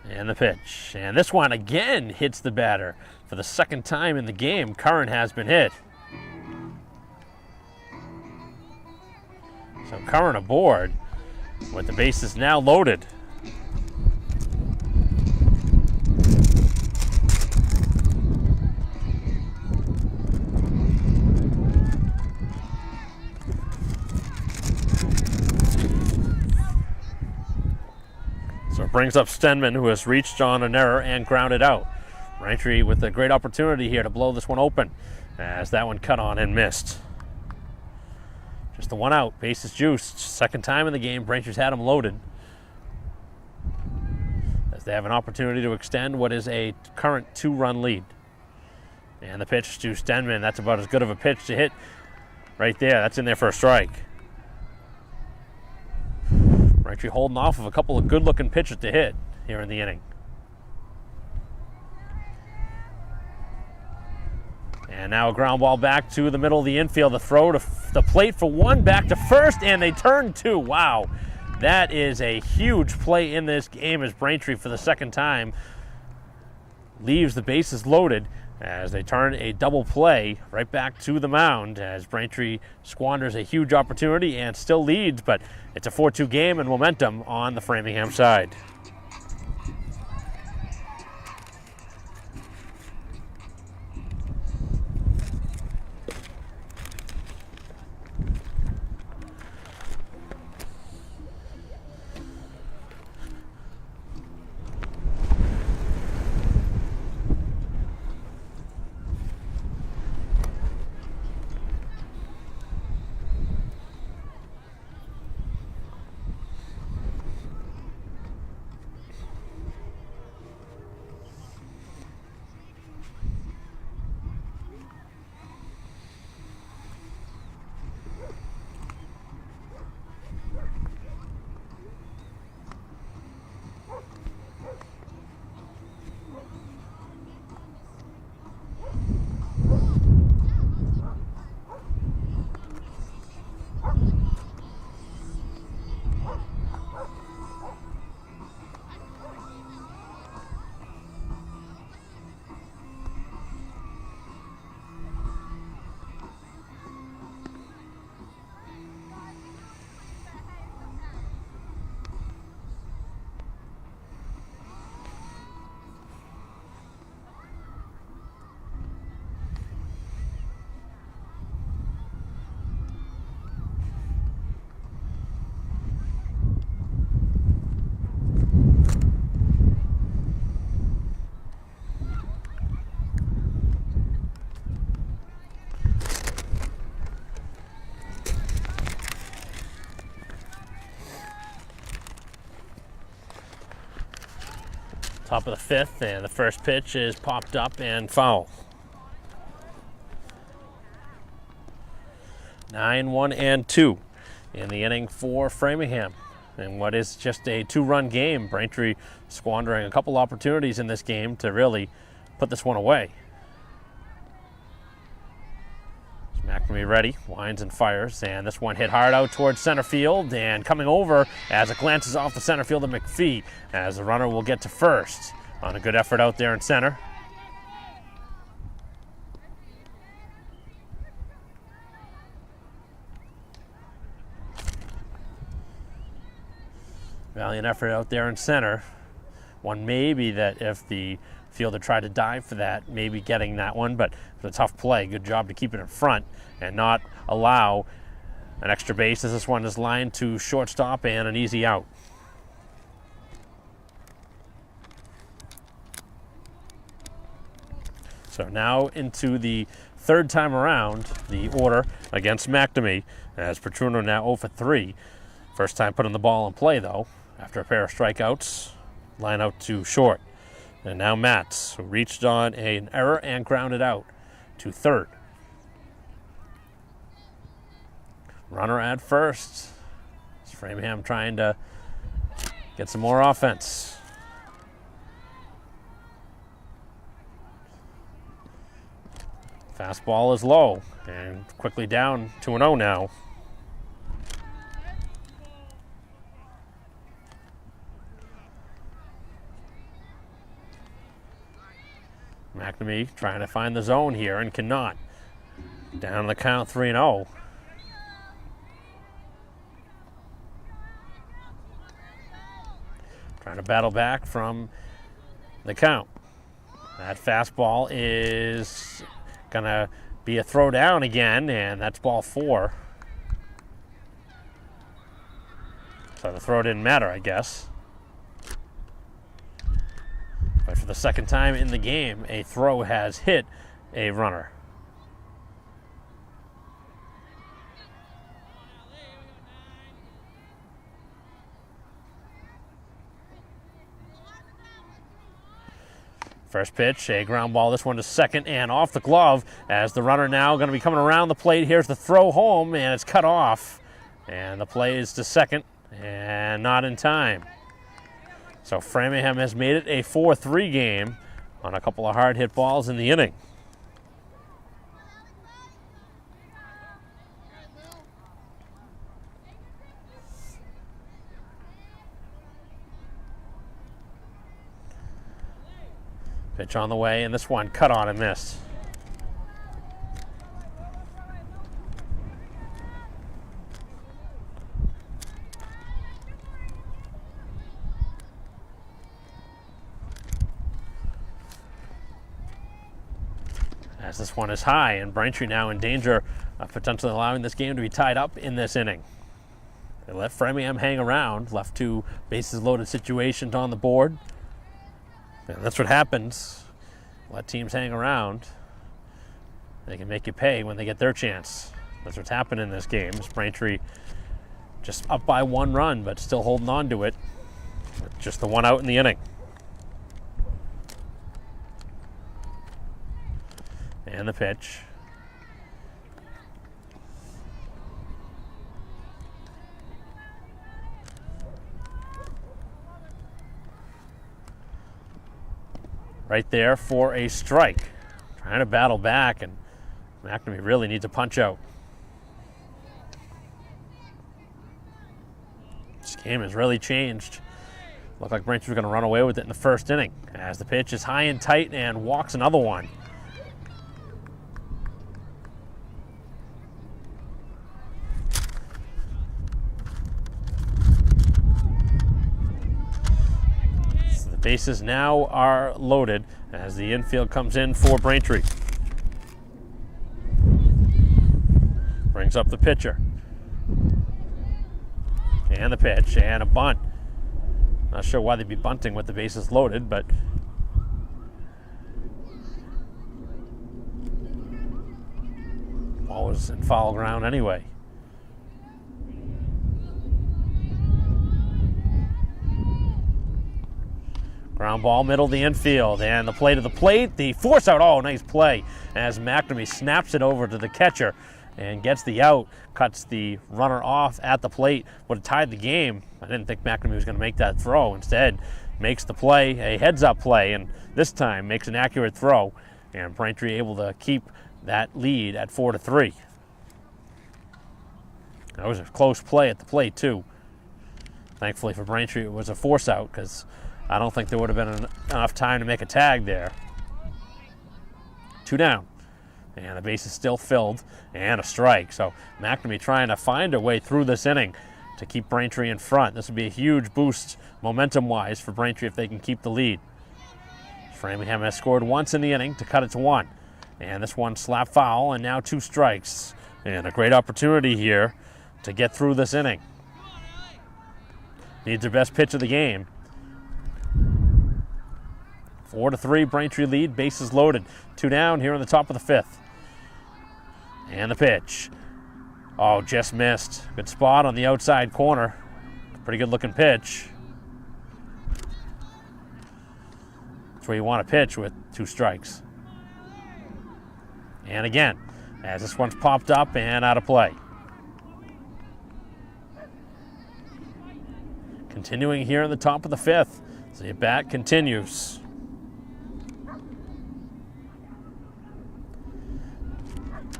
And the pitch. And this one again hits the batter. For the second time in the game, Curran has been hit. So Curran aboard with the bases now loaded. So it brings up Stenman, who has reached on an error and grounded out. Braintree with a great opportunity here to blow this one open, as that one cut on and missed. Just the 1 out, bases juiced. Second time in the game, Braintree's had them loaded, as they have an opportunity to extend what is a current 2-run lead. And the pitch to Stenman, that's about as good of a pitch to hit right there. That's in there for a strike. Braintree holding off of a couple of good-looking pitches to hit here in the inning. And now a ground ball back to the middle of the infield. The throw to the plate for 1, back to first, and they turn 2. Wow, that is a huge play in this game as Braintree for the second time leaves the bases loaded as they turn a double play right back to the mound as Braintree squanders a huge opportunity and still leads, but it's a 4-2 game and momentum on the Framingham side. Top of the fifth, and the first pitch is popped up and foul. 9-1-2 in the inning for Framingham. And what is just a 2-run game, Braintree squandering a couple opportunities in this game to really put this one away. McNamee ready, winds and fires, and this one hit hard out towards center field, and coming over as it glances off the center field of McPhee, as the runner will get to first on a good effort out there in center. Valiant effort out there in center. One maybe that if the fielder tried to dive for that, maybe getting that one, but it's a tough play. Good job to keep it in front and not allow an extra base as this one is lined to shortstop and an easy out. So now into the third time around, the order against McNamee, as Petruno now 0 for 3. First time putting the ball in play though, after a pair of strikeouts, line out to short. And now Matz, who reached on an error and grounded out to third. Runner at first. It's Framingham trying to get some more offense. Fastball is low and quickly down to an 0 now. McNamee trying to find the zone here and cannot. Down the count 3-0. Trying to battle back from the count. That fastball is gonna be a throw down again, and that's ball 4. So the throw didn't matter, I guess. But for the second time in the game, a throw has hit a runner. First pitch, a ground ball, this one to second and off the glove as the runner now going to be coming around the plate. Here's the throw home, and it's cut off. And the play is to second and not in time. So Framingham has made it a 4-3 game on a couple of hard hit balls in the inning. Pitch on the way, and this one cut on and missed. As this one is high, and Braintree now in danger of potentially allowing this game to be tied up in this inning. They let Framingham hang around, left 2 bases loaded situations on the board. And that's what happens. Let teams hang around. They can make you pay when they get their chance. That's what's happened in this game. Braintree just up by 1 run, but still holding on to it. With just the 1 out in the inning. And the pitch. Right there for a strike. Trying to battle back, and McNamee really needs a punch out. This game has really changed. Looked like Braintree was going to run away with it in the first inning, as the pitch is high and tight and walks another one. Bases now are loaded as the infield comes in for Braintree. Brings up the pitcher. And the pitch, and a bunt. Not sure why they'd be bunting with the bases loaded, but ball was in foul ground anyway. Ground ball, middle of the infield, and the play to the plate. The force out, oh, nice play, as McNamee snaps it over to the catcher and gets the out, cuts the runner off at the plate. Would have tied the game. I didn't think McNamee was going to make that throw. Instead, makes the play a heads-up play, and this time makes an accurate throw. And Braintree able to keep that lead at 4-3. That was a close play at the plate, too. Thankfully for Braintree, it was a force out, because I don't think there would have been enough time to make a tag there. 2 down. And the base is still filled, and a strike. So McNamee trying to find a way through this inning to keep Braintree in front. This would be a huge boost momentum-wise for Braintree if they can keep the lead. Framingham has scored once in the inning to cut it to 1. And this one slap foul, and now 2 strikes. And a great opportunity here to get through this inning. Needs their best pitch of the game. 4-3, Braintree lead, bases loaded. 2 down here in the top of the 5th. And the pitch. Oh, just missed. Good spot on the outside corner. Pretty good looking pitch. That's where you want to pitch with 2 strikes. And again, as this one's popped up and out of play. Continuing here in the top of the 5th. So the at-bat continues.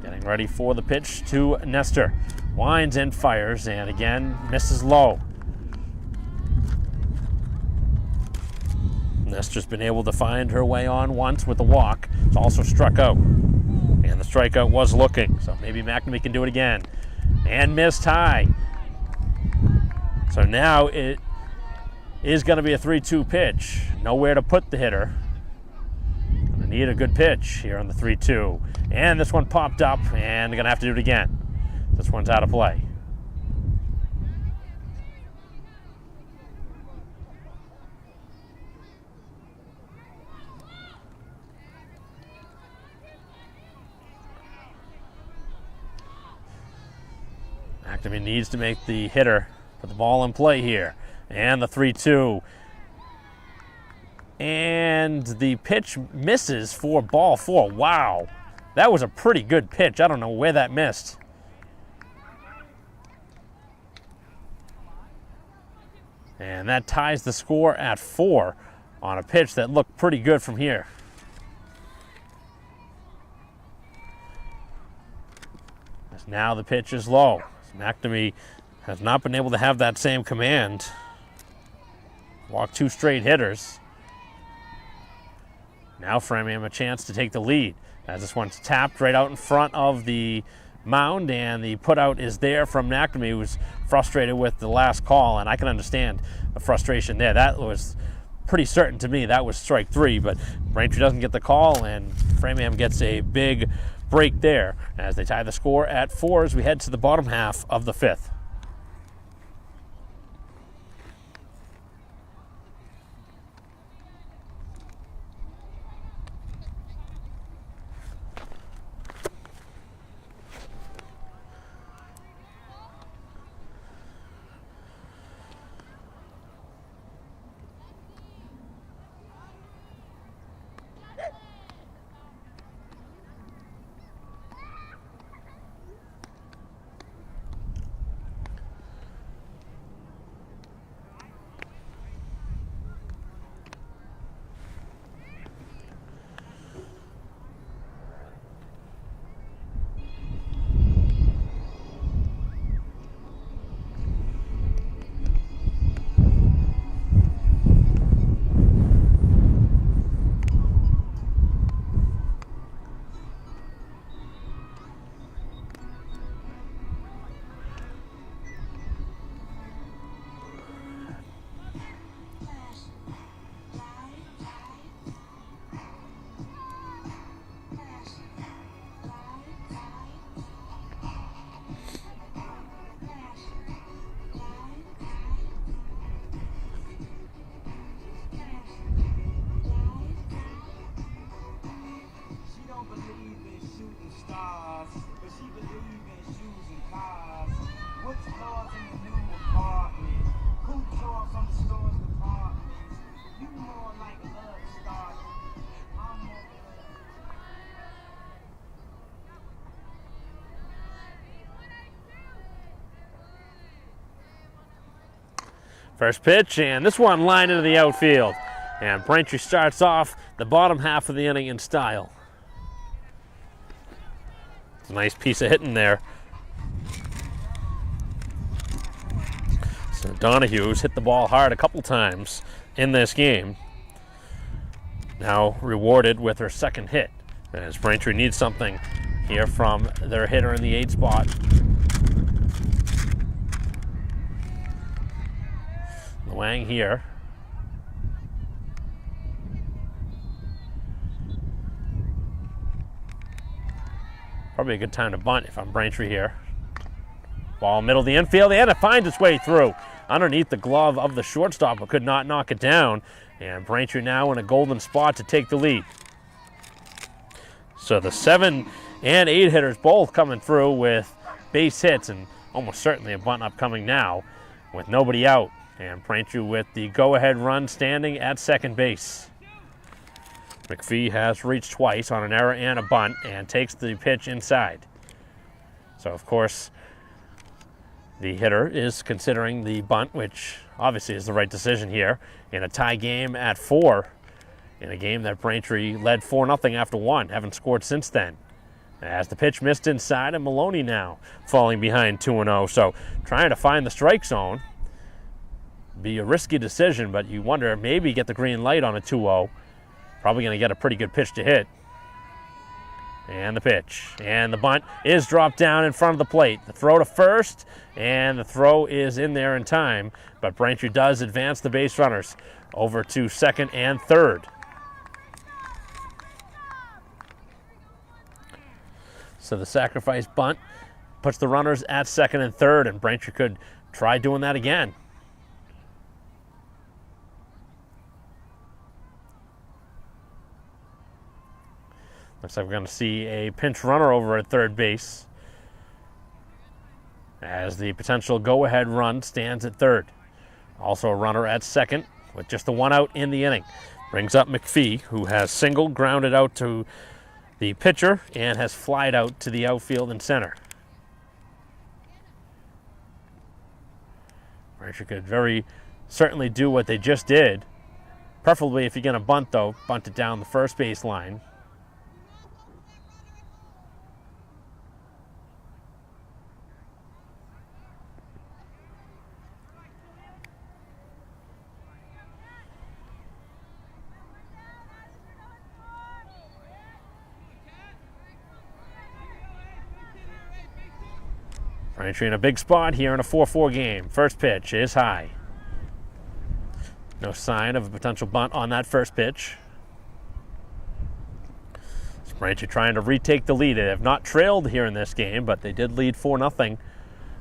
Getting ready for the pitch to Nestor. Winds and fires, and again, misses low. Nestor's been able to find her way on once with a walk. It's also struck out. And the strikeout was looking, so maybe McNamee can do it again. And missed high. So now it is going to be a 3-2 pitch. Nowhere to put the hitter. Gonna need a good pitch here on the 3-2. And this one popped up, and they're going to have to do it again. This one's out of play. McNamee needs to make the hitter put the ball in play here. And the 3-2. And the pitch misses for ball 4. Wow. That was a pretty good pitch. I don't know where that missed. And that ties the score at 4 on a pitch that looked pretty good from here. As now the pitch is low. McNamee has not been able to have that same command. Walked 2 straight hitters. Now Framingham a chance to take the lead. As this one's tapped right out in front of the mound, and the putout is there from McNamee, who's frustrated with the last call, and I can understand the frustration there. That was pretty certain to me that was strike 3, but Braintree doesn't get the call, and Framingham gets a big break there as they tie the score at 4 as we head to the bottom half of the 5th. Cars in the new apartment. Who draws on the store's department? You more like First pitch, and this one lined into the outfield. And Braintree starts off the bottom half of the inning in style. It's a nice piece of hitting there. So Donahue's hit the ball hard a couple times in this game. Now rewarded with her second hit, as Braintree needs something here from their hitter in the 8 spot. Wang here. Probably a good time to bunt if I'm Braintree here. Ball middle of the infield, and it finds its way through underneath the glove of the shortstop, but could not knock it down. And Braintree now in a golden spot to take the lead. So the 7 and 8 hitters both coming through with base hits, and almost certainly a bunt upcoming now with nobody out. And Braintree with the go-ahead run standing at second base. McPhee has reached twice on an error and a bunt and takes the pitch inside. So, of course, the hitter is considering the bunt, which obviously is the right decision here in a tie game at 4, in a game that Braintree led 4-0 after 1, haven't scored since then. As the pitch missed inside, and Maloney now falling behind 2-0. So trying to find the strike zone. Be a risky decision, but you wonder, maybe get the green light on a 2-0. Probably going to get a pretty good pitch to hit. And the pitch. And the bunt is dropped down in front of the plate. The throw to first, and the throw is in there in time. But Braintree does advance the base runners over to second and third. So the sacrifice bunt puts the runners at second and third, and Braintree could try doing that again. Looks like we're going to see a pinch runner over at third base as the potential go-ahead run stands at third. Also a runner at second with just the 1 out in the inning. Brings up McPhee, who has singled, grounded out to the pitcher, and has flied out to the outfield and center. Braintree could very certainly do what they just did. Preferably, if you're going to bunt, though, bunt it down the first base line. Braintree in a big spot here in a 4-4 game. First pitch is high. No sign of a potential bunt on that first pitch. Braintree trying to retake the lead. They have not trailed here in this game, but they did lead 4-0.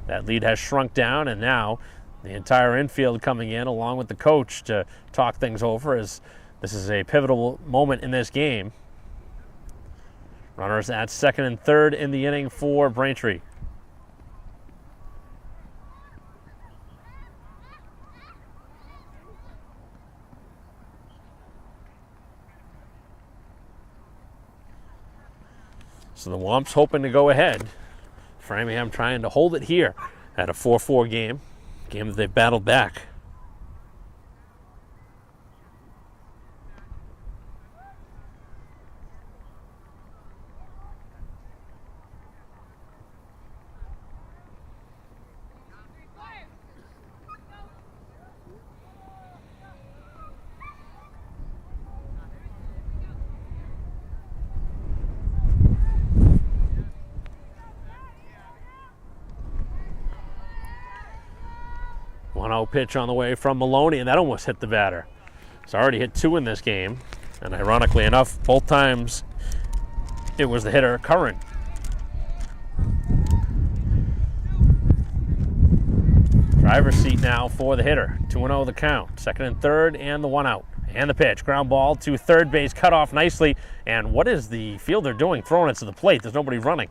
That lead has shrunk down, and now the entire infield coming in along with the coach to talk things over, as this is a pivotal moment in this game. Runners at second and third in the inning for Braintree. So the Womps hoping to go ahead. Framingham trying to hold it here at a 4-4 game that they battled back. Pitch on the way from Maloney, and that almost hit the batter. It's already hit 2 in this game, and ironically enough, both times it was the hitter, Curran. Driver's seat now for the hitter. 2-0 the count. Second and third, and the 1 out. And the pitch. Ground ball to third base, cut off nicely. And what is the fielder doing? Throwing it to the plate. There's nobody running.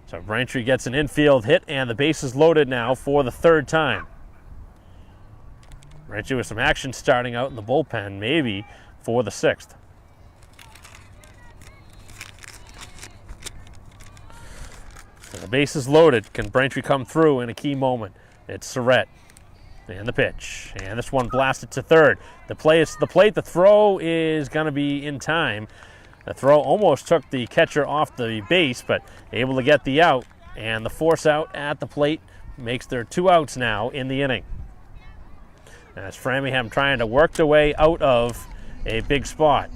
So Braintree gets an infield hit, and the base is loaded now for the third time. Braintree with some action starting out in the bullpen, maybe for the 6th. The base is loaded. Can Braintree come through in a key moment? It's Surratt. And the pitch. And this one blasted to third. The play is to the plate. The throw is going to be in time. The throw almost took the catcher off the base, but able to get the out. And the force out at the plate makes their 2 outs now in the inning. As Framingham trying to work their way out of a big spot.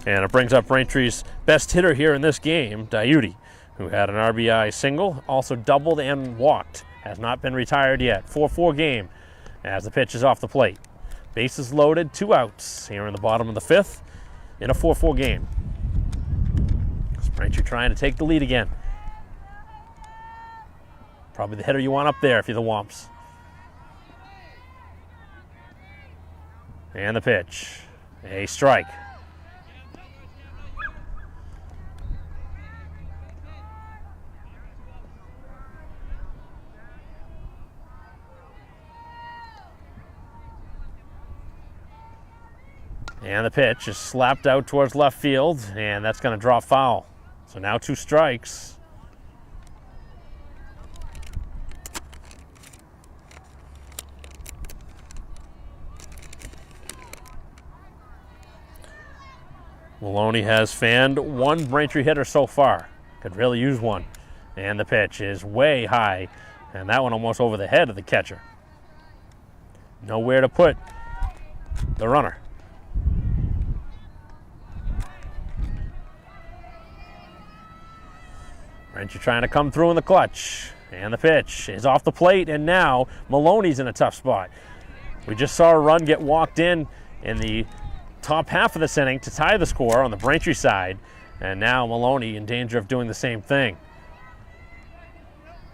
And it brings up Braintree's best hitter here in this game, Diuti, who had an RBI single, also doubled and walked. Has not been retired yet. 4-4 game as the pitch is off the plate. Bases loaded, 2 outs here in the bottom of the 5th in a 4-4 game. Braintree trying to take the lead again. Probably the hitter you want up there if you're the Womps. And the pitch. A strike. And the pitch is slapped out towards left field, and that's going to draw foul. So now 2 strikes. Maloney has fanned 1 Braintree hitter so far. Could really use one. And the pitch is way high, and that one almost over the head of the catcher. Nowhere to put the runner. Braintree trying to come through in the clutch. And the pitch is off the plate, and now Maloney's in a tough spot. We just saw a run get walked in the top half of this inning to tie the score on the Braintree side, and now Maloney in danger of doing the same thing.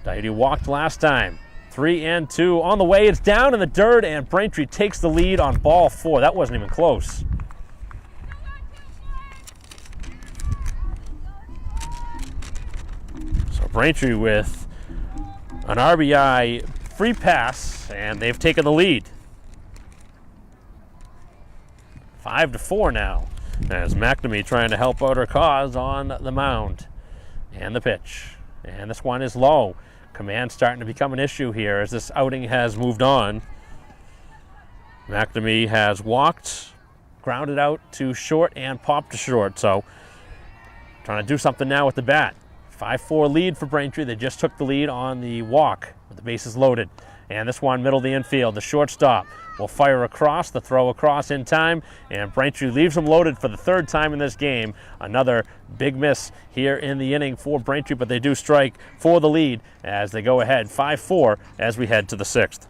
Diuti walked last time. 3-2 on the way. It's down in the dirt, and Braintree takes the lead on ball 4. That wasn't even close. Braintree with an RBI free pass, and they've taken the lead. 5-4 now, as McNamee trying to help out her cause on the mound. And the pitch. And this one is low. Command starting to become an issue here as this outing has moved on. McNamee has walked, grounded out to short, and popped to short. So trying to do something now with the bat. 5-4 lead for Braintree. They just took the lead on the walk with the bases loaded. And this one, middle of the infield. The shortstop will fire across, the throw across in time, and Braintree leaves them loaded for the 3rd time in this game. Another big miss here in the inning for Braintree, but they do strike for the lead as they go ahead 5-4 as we head to the 6th.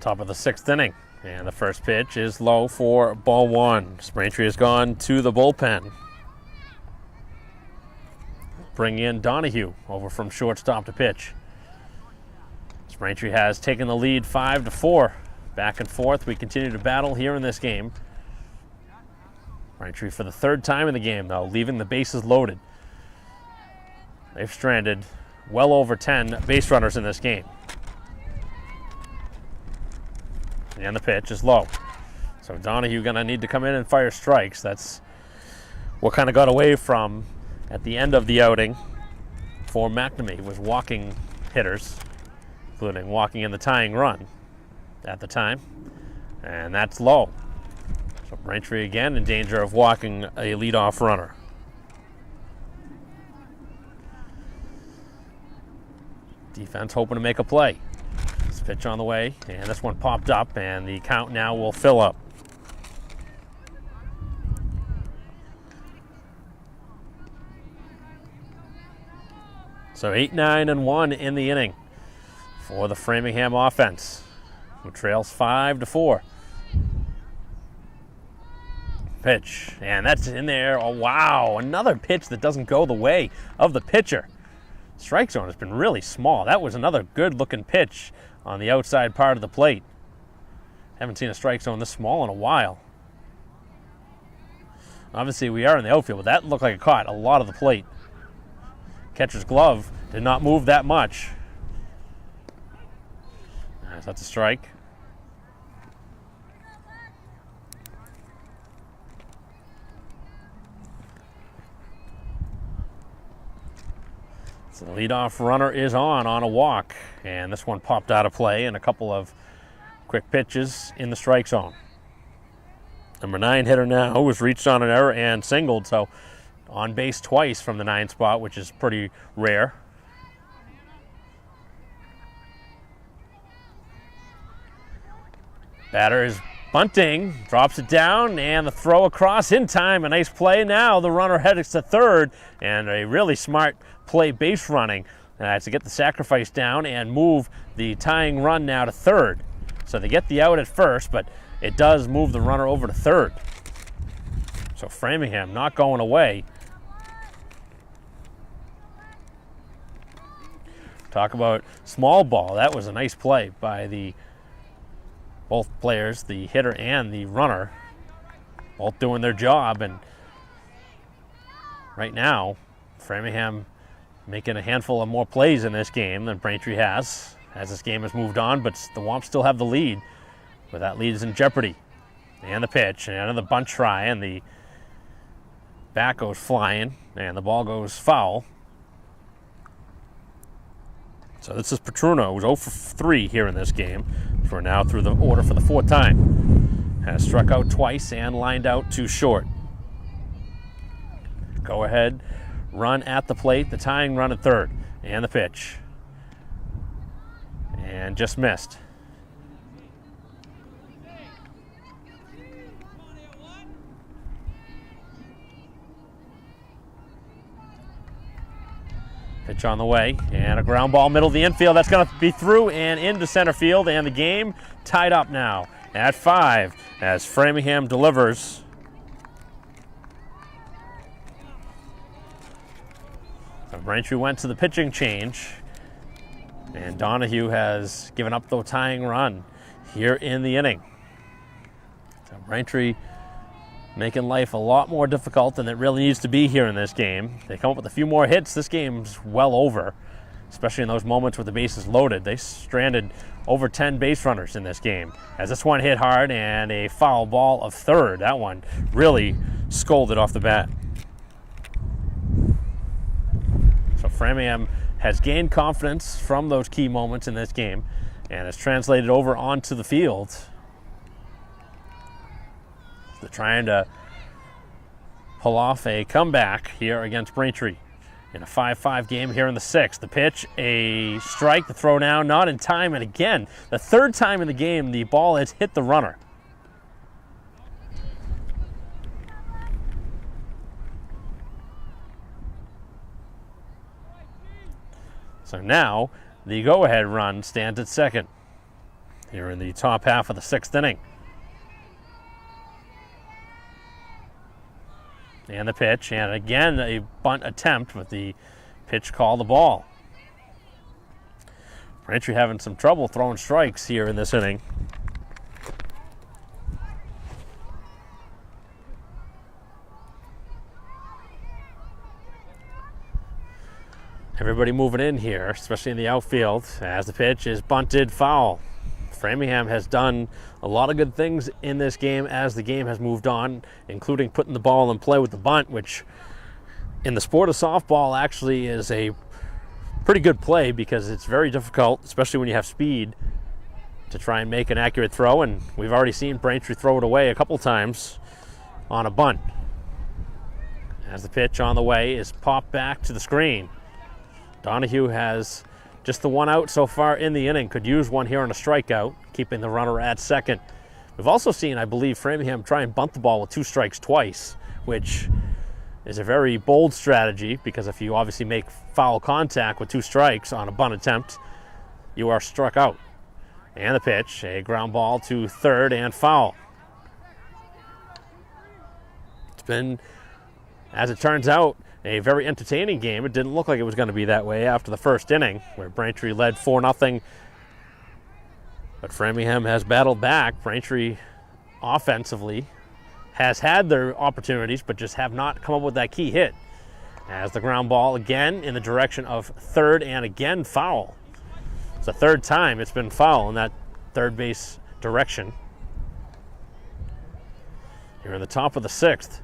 Top of the 6th inning. And the first pitch is low for ball 1. Braintree has gone to the bullpen. Bring in Donahue over from shortstop to pitch. Braintree has taken the lead 5-4. Back and forth, we continue to battle here in this game. Braintree for the 3rd time in the game, though, leaving the bases loaded. They've stranded well over 10 base runners in this game. And the pitch is low. So Donahue going to need to come in and fire strikes. That's what kind of got away from at the end of the outing for McNamee, was walking hitters, including walking in the tying run at the time. And that's low. So Braintree again in danger of walking a leadoff runner. Defense hoping to make a play. This pitch on the way, and this one popped up, and the count now will fill up. So 8-9-1 in the inning for the Framingham offense, who trails 5-4. Pitch, and that's in there. Oh, wow, another pitch that doesn't go the way of the pitcher. Strike zone has been really small. That was another good-looking pitch on the outside part of the plate. Haven't seen a strike zone this small in a while. Obviously, we are in the outfield, but that looked like it caught a lot of the plate. Catcher's glove did not move that much. That's a strike. So the leadoff runner is on a walk, and this one popped out of play, and a couple of quick pitches in the strike zone. Number 9 hitter now was reached on an error and singled, so on base twice from the 9 spot, which is pretty rare. Batter is bunting, drops it down, and the throw across in time. A nice play. Now the runner heads to third, and a really smart play base running to get the sacrifice down and move the tying run now to third. So they get the out at first, but it does move the runner over to third. So Framingham not going away. Talk about small ball. That was a nice play by both players, the hitter and the runner, both doing their job. And right now, Framingham making a handful of more plays in this game than Braintree has, as this game has moved on, but the Womps still have the lead, but that lead is in jeopardy. And the pitch, and another bunt try, and the bat goes flying, and the ball goes foul. So this is Petruno, who's 0 for 3 here in this game. We're now through the order for the 4th time. Has struck out twice and lined out too short. Go ahead, run at the plate, the tying run at third, and the pitch. And just missed. Pitch on the way, and a ground ball middle of the infield. That's going to be through and into center field, and the game tied up now at 5 as Framingham delivers. So Braintree went to the pitching change, and Donahue has given up the tying run here in the inning. So Braintree making life a lot more difficult than it really needs to be here in this game. They come up with a few more hits. This game's well over, especially in those moments with the bases loaded. They stranded over 10 base runners in this game, as this one hit hard and a foul ball of third. That one really scolded off the bat. So Framingham has gained confidence from those key moments in this game and has translated over onto the field. They're trying to pull off a comeback here against Braintree in a 5-5 game here in the 6th. The pitch, a strike, the throw now, not in time, and again, the 3rd time in the game the ball has hit the runner. So now the go-ahead run stands at second. here in the top half of the 6th inning. And the pitch, and again a bunt attempt with the pitch call the ball. Braintree having some trouble throwing strikes here in this inning. Everybody moving in here, especially in the outfield, as the pitch is bunted foul. Framingham has done a lot of good things in this game as the game has moved on, including putting the ball in play with the bunt, which in the sport of softball actually is a pretty good play because it's very difficult, especially when you have speed, to try and make an accurate throw, and we've already seen Braintree throw it away a couple times on a bunt. As the pitch on the way is popped back to the screen. Donahue has just the one out so far in the inning, could use one here on a strikeout, keeping the runner at second. We've also seen, I believe, Framingham try and bunt the ball with 2 strikes twice, which is a very bold strategy because if you obviously make foul contact with 2 strikes on a bunt attempt, you are struck out. And the pitch, a ground ball to third and foul. It's been, as it turns out, a very entertaining game. It didn't look like it was going to be that way after the first inning, where Braintree led 4-0. But Framingham has battled back. Braintree offensively has had their opportunities, but just have not come up with that key hit. As the ground ball again in the direction of third and again foul. It's the third time it's been foul in that third base direction. Here in the top of the 6th.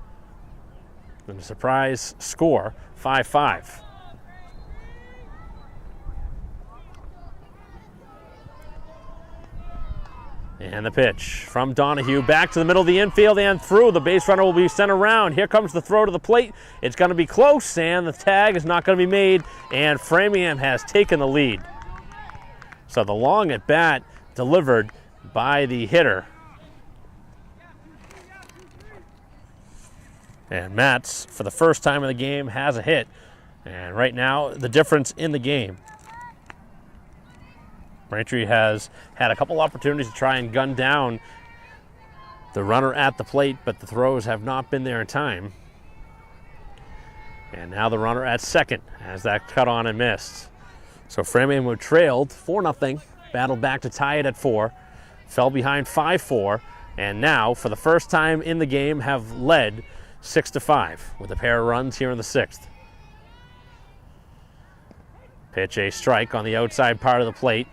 And a surprise score, 5-5. And the pitch from Donahue back to the middle of the infield and through. The base runner will be sent around. Here comes the throw to the plate. It's going to be close, and the tag is not going to be made, and Framingham has taken the lead. So the long at bat delivered by the hitter. And Matz, for the first time in the game, has a hit. And right now, the difference in the game. Braintree has had a couple opportunities to try and gun down the runner at the plate, but the throws have not been there in time. And now the runner at second as that cut on and missed. So Framingham were trailed 4-0, battled back to tie it at 4, fell behind 5-4, and now, for the first time in the game, have led 6-5 with a pair of runs here in the 6th. Pitch, a strike on the outside part of the plate,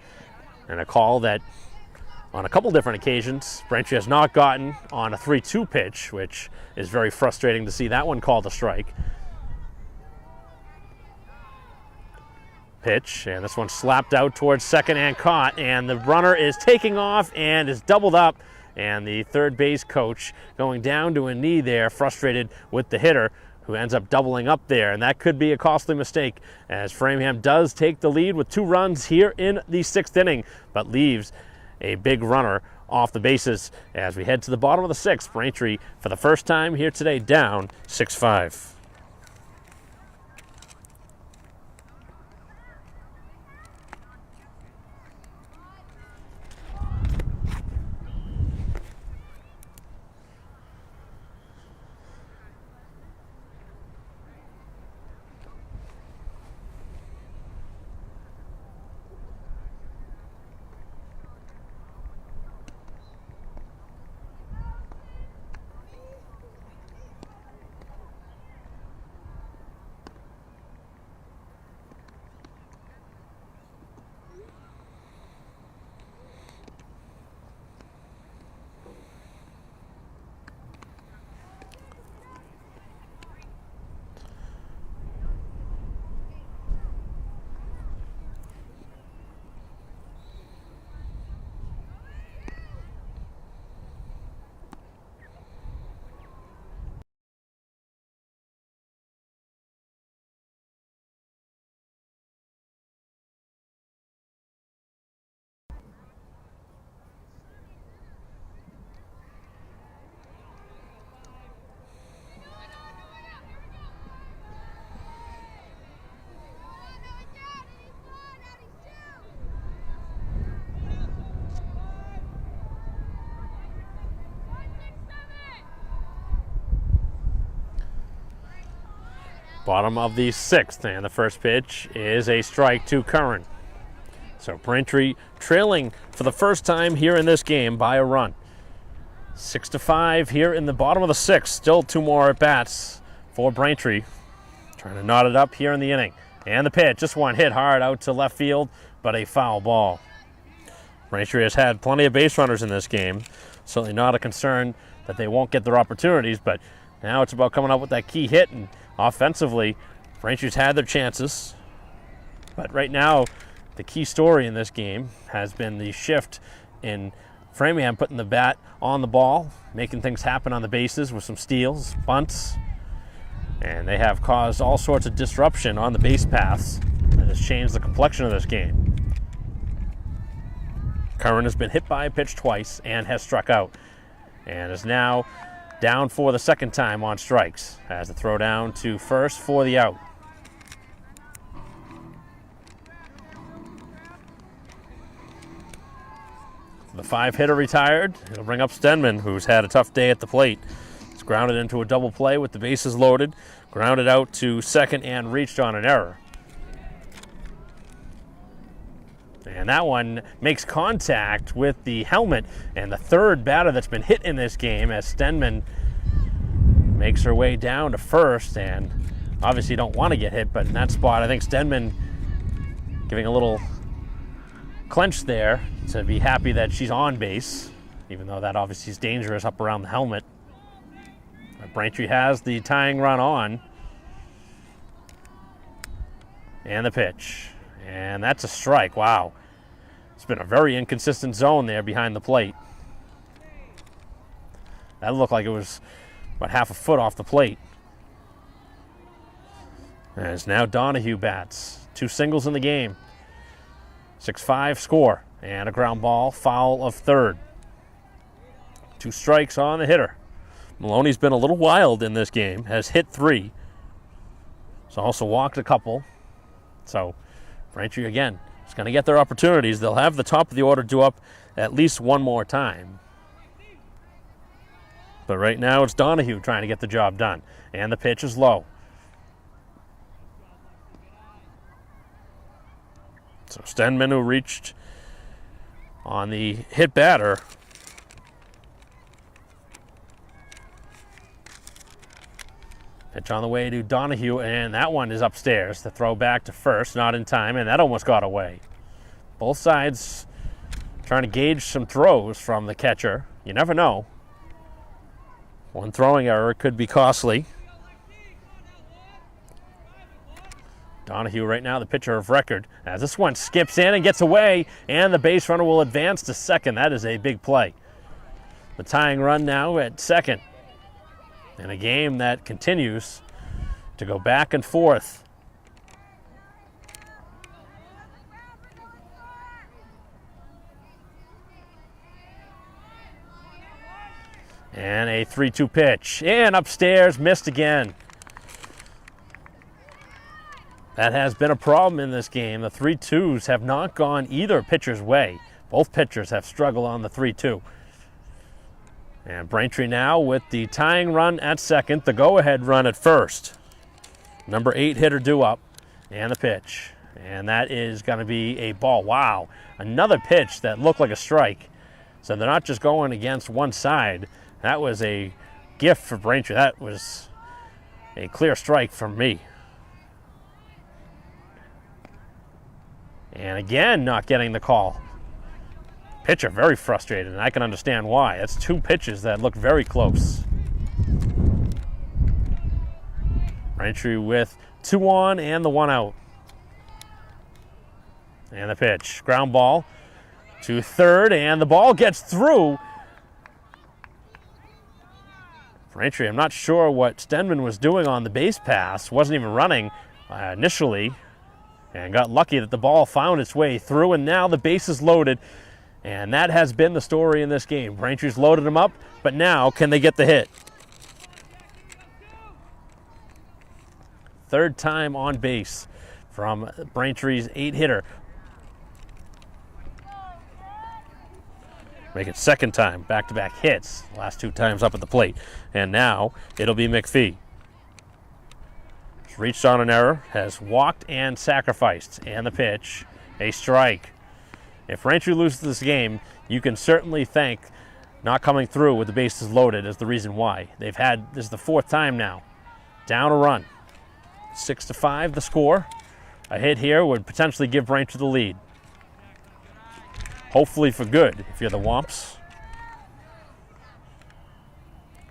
and a call that on a couple different occasions Braintree has not gotten on a 3-2 pitch, which is very frustrating to see that one called a strike. Pitch, and this one slapped out towards second and caught, and the runner is taking off and is doubled up. And the third base coach going down to a knee there, frustrated with the hitter, who ends up doubling up there. And that could be a costly mistake, as Framingham does take the lead with 2 runs here in the 6th inning, but leaves a big runner off the bases as we head to the bottom of the 6th. Braintree, for the first time here today, down 6-5. Bottom of the 6th, and the first pitch is a strike to Curran. So Braintree trailing for the first time here in this game by a run. 6-5 here in the bottom of the 6th. Still 2 more at-bats for Braintree. Trying to knot it up here in the inning. And the pitch, just one hit hard out to left field, but a foul ball. Braintree has had plenty of base runners in this game. Certainly not a concern that they won't get their opportunities, but now it's about coming up with that key hit, and offensively, Braintree's had their chances. But right now, the key story in this game has been the shift in Framingham putting the bat on the ball, making things happen on the bases with some steals, bunts, and they have caused all sorts of disruption on the base paths that has changed the complexion of this game. Curran has been hit by a pitch twice and has struck out, and is now down for the second time on strikes. Has the throw down to first for the out. The 5-hitter retired. It'll bring up Stenman, who's had a tough day at the plate. He's grounded into a double play with the bases loaded, grounded out to second and reached on an error. And that one makes contact with the helmet, and the third batter that's been hit in this game as Stenman makes her way down to first, and obviously don't want to get hit, but in that spot I think Stenman giving a little clench there to be happy that she's on base, even though that obviously is dangerous up around the helmet. But Braintree has the tying run on. And the pitch. And that's a strike. Wow. It's been a very inconsistent zone there behind the plate. That looked like it was about half a foot off the plate. And it's now Donahue bats. 2 singles in the game. 6-5 score. And a ground ball, foul of third. 2 strikes on the hitter. Maloney's been a little wild in this game. Has hit 3. He's also walked a couple. So Braintree, again, is going to get their opportunities. They'll have the top of the order due up at least one more time. But right now it's Donahue trying to get the job done. And the pitch is low. So Stenman, who reached on the hit batter, pitch on the way to Donahue, and that one is upstairs. The throw back to first, not in time, and that almost got away. Both sides trying to gauge some throws from the catcher. You never know. One throwing error could be costly. Donahue right now the pitcher of record as this one skips in and gets away, and the base runner will advance to second. That is a big play. The tying run now at second in a game that continues to go back and forth. And a 3-2 pitch, and upstairs, missed again. That has been a problem in this game. The 3-2s have not gone either pitcher's way. Both pitchers have struggled on the 3-2. And Braintree now with the tying run at second, the go-ahead run at first. Number 8 hitter due up, and the pitch. And that is going to be a ball. Wow, another pitch that looked like a strike. So they're not just going against one side. That was a gift for Braintree. That was a clear strike from me. And again, not getting the call. Pitcher very frustrated, and I can understand why. That's 2 pitches that look very close. Braintree with 2 on and the 1 out. And the pitch. Ground ball to third, and the ball gets through. Braintree, I'm not sure what Stenman was doing on the base pass. Wasn't even running initially. And got lucky that the ball found its way through, and now the base is loaded. And that has been the story in this game. Braintree's loaded them up, but now can they get the hit? Third time on base from Braintree's 8-hitter. Make it second time, back-to-back hits. Last 2 times up at the plate. And now it'll be McPhee. Has reached on an error, has walked and sacrificed. And the pitch, a strike. If Braintree loses this game, you can certainly thank not coming through with the bases loaded as the reason why. This is the fourth time now. Down a run. 6-5 the score. A hit here would potentially give Braintree the lead. Hopefully for good if you're the Womps.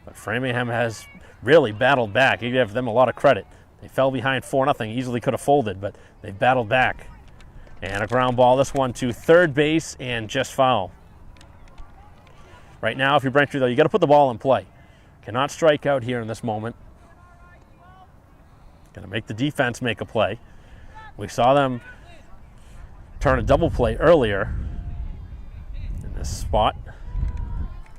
But Framingham has really battled back. You give them a lot of credit. They fell behind 4-0, easily could have folded, but they battled back. And a ground ball, this one to third base and just foul. Right now, if you're Braintree, though, you got to put the ball in play. Cannot strike out here in this moment. Got to make the defense make a play. We saw them turn a double play earlier in this spot.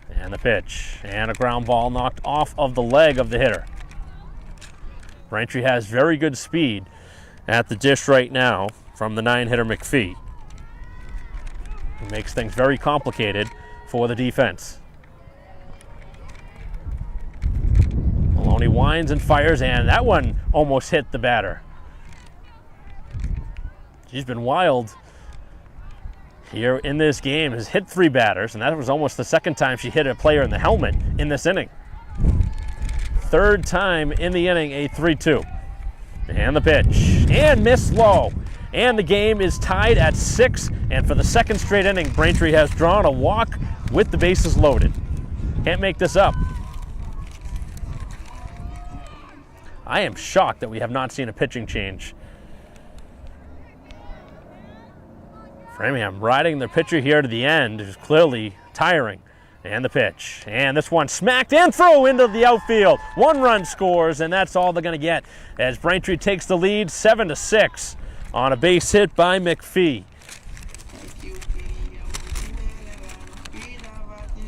And the pitch. And a ground ball knocked off of the leg of the hitter. Braintree has very good speed at the dish right now from the 9-hitter McPhee. It makes things very complicated for the defense. Maloney winds and fires, and that one almost hit the batter. She's been wild here in this game. Has hit 3 batters, and that was almost the second time she hit a player in the helmet in this inning. Third time in the inning, a 3-2. And the pitch, and missed low. And the game is tied at 6, and for the second straight inning, Braintree has drawn a walk with the bases loaded. Can't make this up. I am shocked that we have not seen a pitching change. Framingham riding the pitcher here to the end is clearly tiring. And the pitch. And this one smacked and throw into the outfield. 1 run scores, and that's all they're going to get as Braintree takes the lead 7-6 on a base hit by McPhee.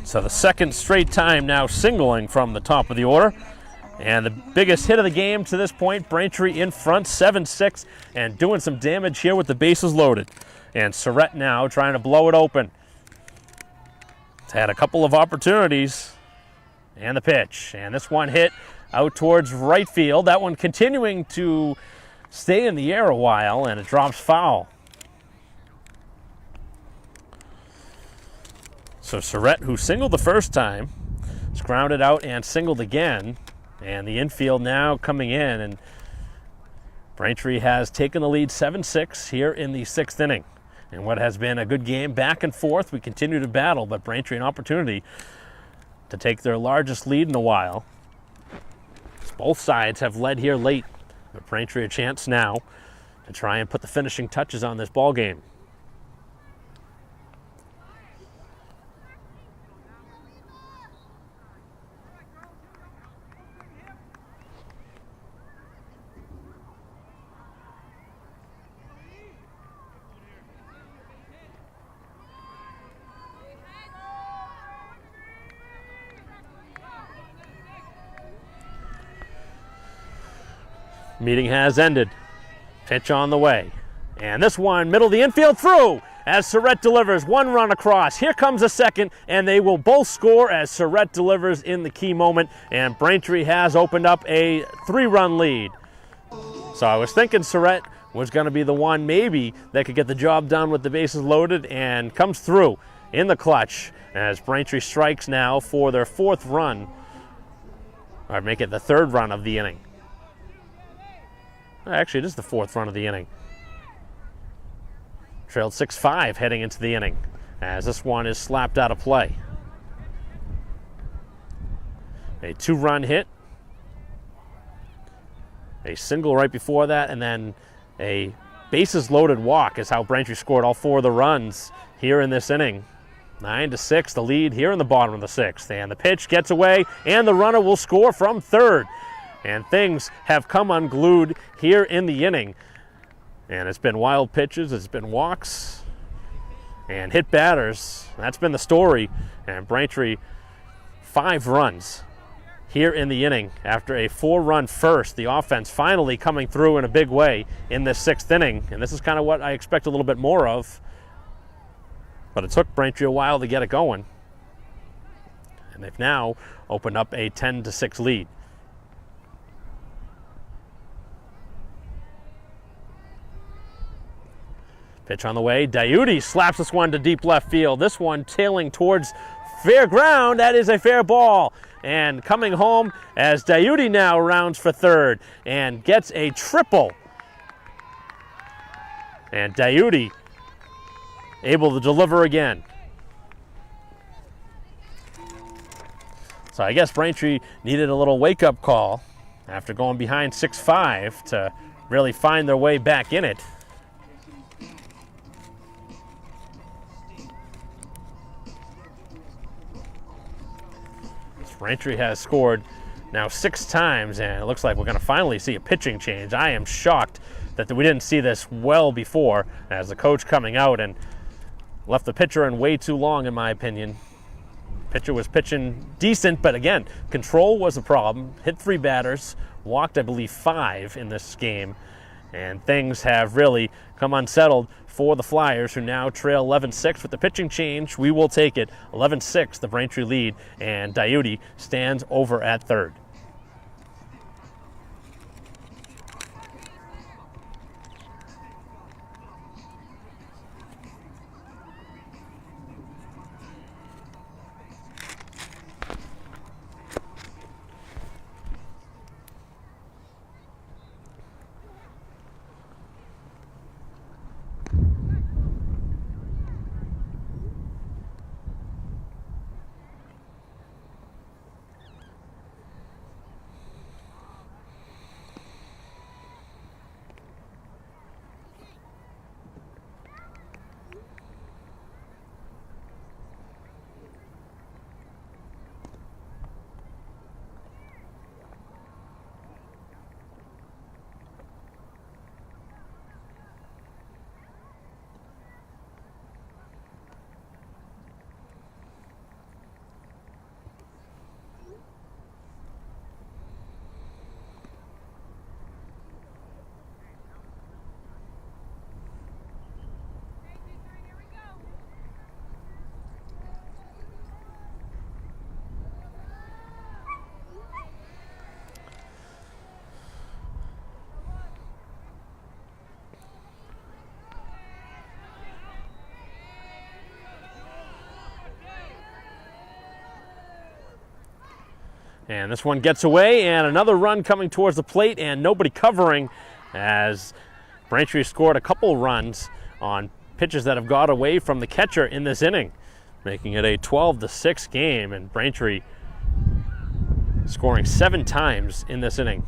So the second straight time now singling from the top of the order. And the biggest hit of the game to this point, Braintree in front, 7-6, and doing some damage here with the bases loaded. And Surrett now trying to blow it open. It's had a couple of opportunities. And the pitch. And this one hit out towards right field. That one continuing to stay in the air a while, and it drops foul. So Surrett, who singled the first time, is grounded out and singled again. And the infield now coming in, and Braintree has taken the lead 7-6 here in the 6th inning. And what has been a good game back and forth, we continue to battle, but Braintree an opportunity to take their largest lead in a while. Both sides have led here late, but Braintree a chance now to try and put the finishing touches on this ball game. Meeting has ended. Pitch on the way. And this one, middle of the infield, through as Surrett delivers 1 run across. Here comes a second, and they will both score as Surrett delivers in the key moment. And Braintree has opened up a 3-run lead. So I was thinking Surrett was going to be the one maybe that could get the job done with the bases loaded, and comes through in the clutch as Braintree strikes now for their 4th run, or make it the 3rd run of the inning. Actually, it is the 4th run of the inning. Trailed 6-5 heading into the inning as this one is slapped out of play. A 2-run hit. A single right before that, and then a bases loaded walk is how Braintree scored all 4 of the runs here in this inning. 9-6, the lead here in the bottom of the 6th. And the pitch gets away, and the runner will score from third. And things have come unglued here in the inning. And it's been wild pitches, it's been walks, and hit batters. That's been the story. And Braintree, 5 runs here in the inning after a 4-run first. The offense finally coming through in a big way in this 6th inning. And this is kind of what I expect a little bit more of. But it took Braintree a while to get it going. And they've now opened up a 10-6 lead. Pitch on the way. Diuti slaps this one to deep left field. This one tailing towards fair ground. That is a fair ball. And coming home as Diuti now rounds for third and gets a triple. And Diuti able to deliver again. So I guess Braintree needed a little wake-up call after going behind 6-5 to really find their way back in it. Braintree has scored now 6 times, and it looks like we're going to finally see a pitching change. I am shocked that we didn't see this well before, as the coach coming out and left the pitcher in way too long, in my opinion. Pitcher was pitching decent, but again, control was a problem. Hit 3 batters, walked, I believe, 5 in this game, and things have really come unsettled for the Flyers, who now trail 11-6 with the pitching change. We will take it. 11-6, the Braintree lead, and Diuti stands over at third. And this one gets away, and another run coming towards the plate, and nobody covering, as Braintree scored a couple runs on pitches that have got away from the catcher in this inning, making it a 12-6 game, and Braintree scoring 7 times in this inning.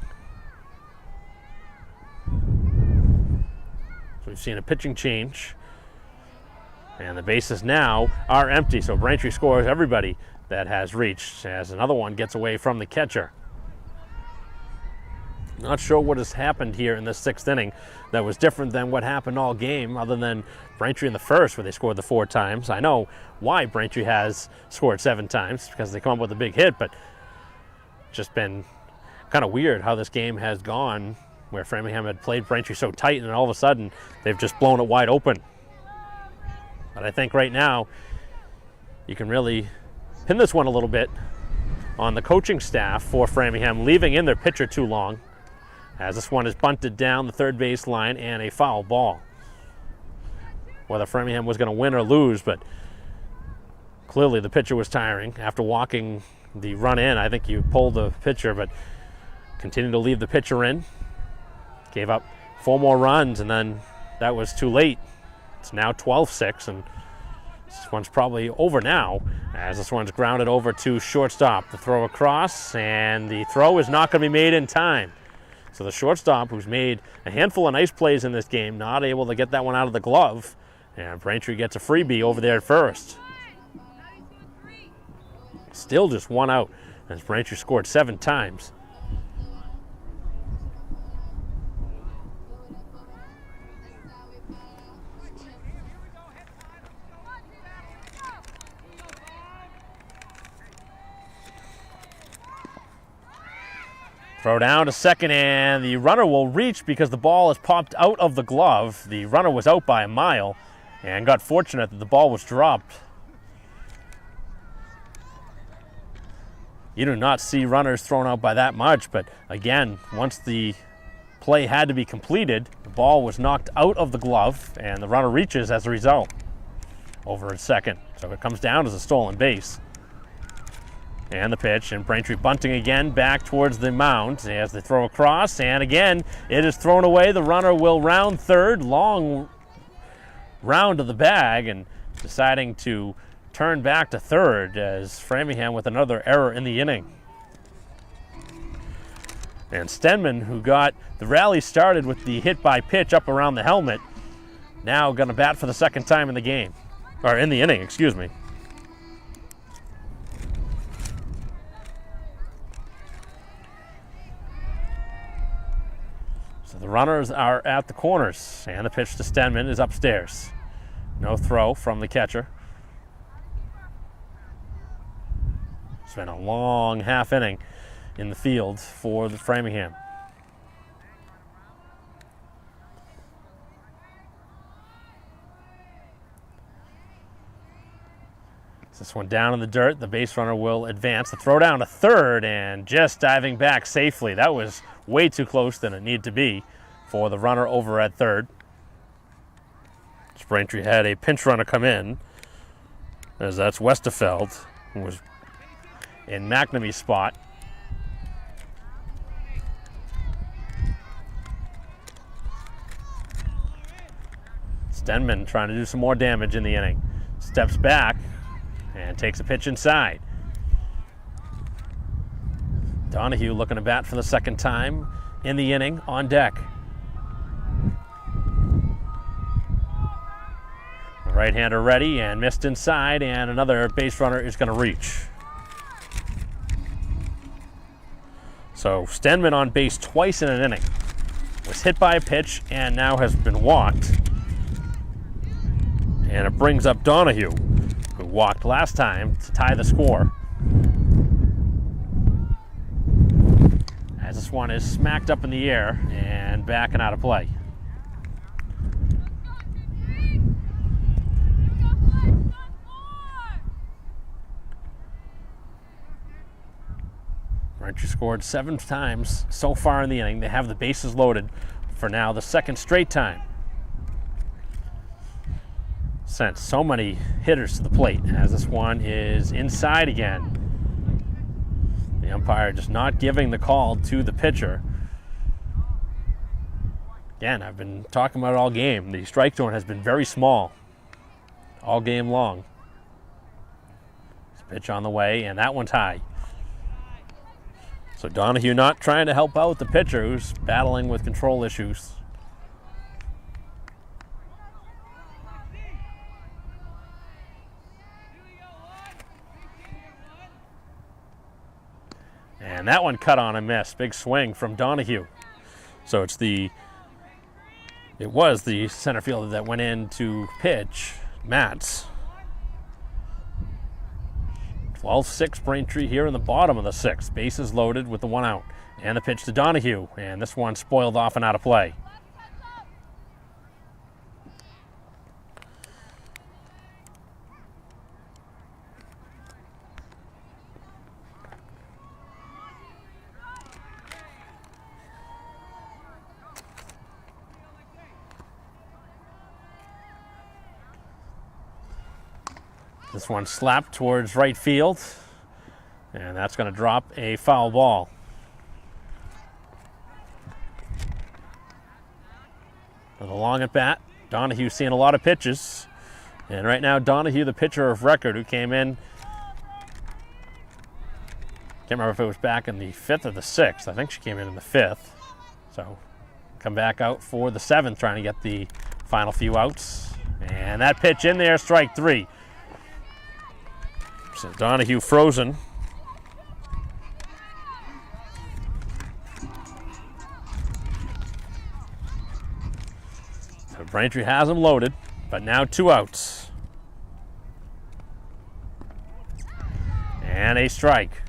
So we've seen a pitching change, and the bases now are empty, so Braintree scores everybody that has reached, as another one gets away from the catcher. Not sure what has happened here in this 6th inning that was different than what happened all game, other than Braintree in the first, where they scored the 4 times. I know why Braintree has scored 7 times, because they come up with a big hit, but just been kind of weird how this game has gone, where Framingham had played Braintree so tight, and all of a sudden they've just blown it wide open. But I think right now you can really pin this one a little bit on the coaching staff for Framingham, leaving in their pitcher too long, as this one is bunted down the third base line and a foul ball. Whether Framingham was going to win or lose, but clearly the pitcher was tiring. After walking the run in, I think you pulled the pitcher, but continued to leave the pitcher in. Gave up 4 more runs, and then that was too late. It's now 12-6, and this one's probably over now, as this one's grounded over to shortstop. The throw across, and the throw is not going to be made in time. So the shortstop, who's made a handful of nice plays in this game, not able to get that one out of the glove, and Braintree gets a freebie over there at first. Still just 1 out, as Braintree scored 7 times. Throw down to second, and the runner will reach because the ball is popped out of the glove. The runner was out by a mile and got fortunate that the ball was dropped. You do not see runners thrown out by that much, but again, once the play had to be completed. The ball was knocked out of the glove, and the runner reaches as a result over at second. So it comes down as a stolen base. And the pitch, and Braintree bunting again back towards the mound as they throw across, and again it is thrown away. The runner will round third, long round of the bag, and deciding to turn back to third as Framingham with another error in the inning. And Stenman, who got the rally started with the hit by pitch up around the helmet, now going to bat for the second time in the game, or in the inning, excuse me. So the runners are at the corners, and the pitch to Stenman is upstairs. No throw from the catcher. It's been a long half inning in the field for the Framingham. This one down in the dirt. The base runner will advance. The throw down to third, and just diving back safely. That was way too close than it needed to be for the runner over at third. Braintree had a pinch runner come in, as that's Westerfeld, who was in McNamee's spot. Stenman trying to do some more damage in the inning. Steps back and takes a pitch inside. Donahue looking to bat for the second time in the inning on deck. The right-hander ready and missed inside, and another base runner is going to reach. So Stenman on base twice in an inning. Was hit by a pitch and now has been walked. And it brings up Donahue, who walked last time to tie the score. As this one is smacked up in the air and back and out of play. Braintree scored 7 times so far in the inning. They have the bases loaded for now the second straight time. Sent so many hitters to the plate as this one is inside again. The umpire just not giving the call to the pitcher. Again, I've been talking about it all game. The strike zone has been very small all game long. This pitch on the way, and that one's high. So Donahue not trying to help out the pitcher who's battling with control issues. And that one cut on and missed. Big swing from Donahue. So it was the center fielder that went in to pitch, Matz. 12-6 Braintree here in the bottom of the 6th. Bases loaded with the 1 out. And the pitch to Donahue. And this one spoiled off and out of play. This one slapped towards right field, and that's going to drop a foul ball. With a long at bat, Donahue seeing a lot of pitches. And right now, Donahue, the pitcher of record, who came in, can't remember if it was back in the 5th or the 6th. I think she came in the 5th. So come back out for the 7th, trying to get the final few outs. And that pitch in there, strike 3. So Donahue frozen. So Braintree has him loaded, but now 2 outs. And a strike.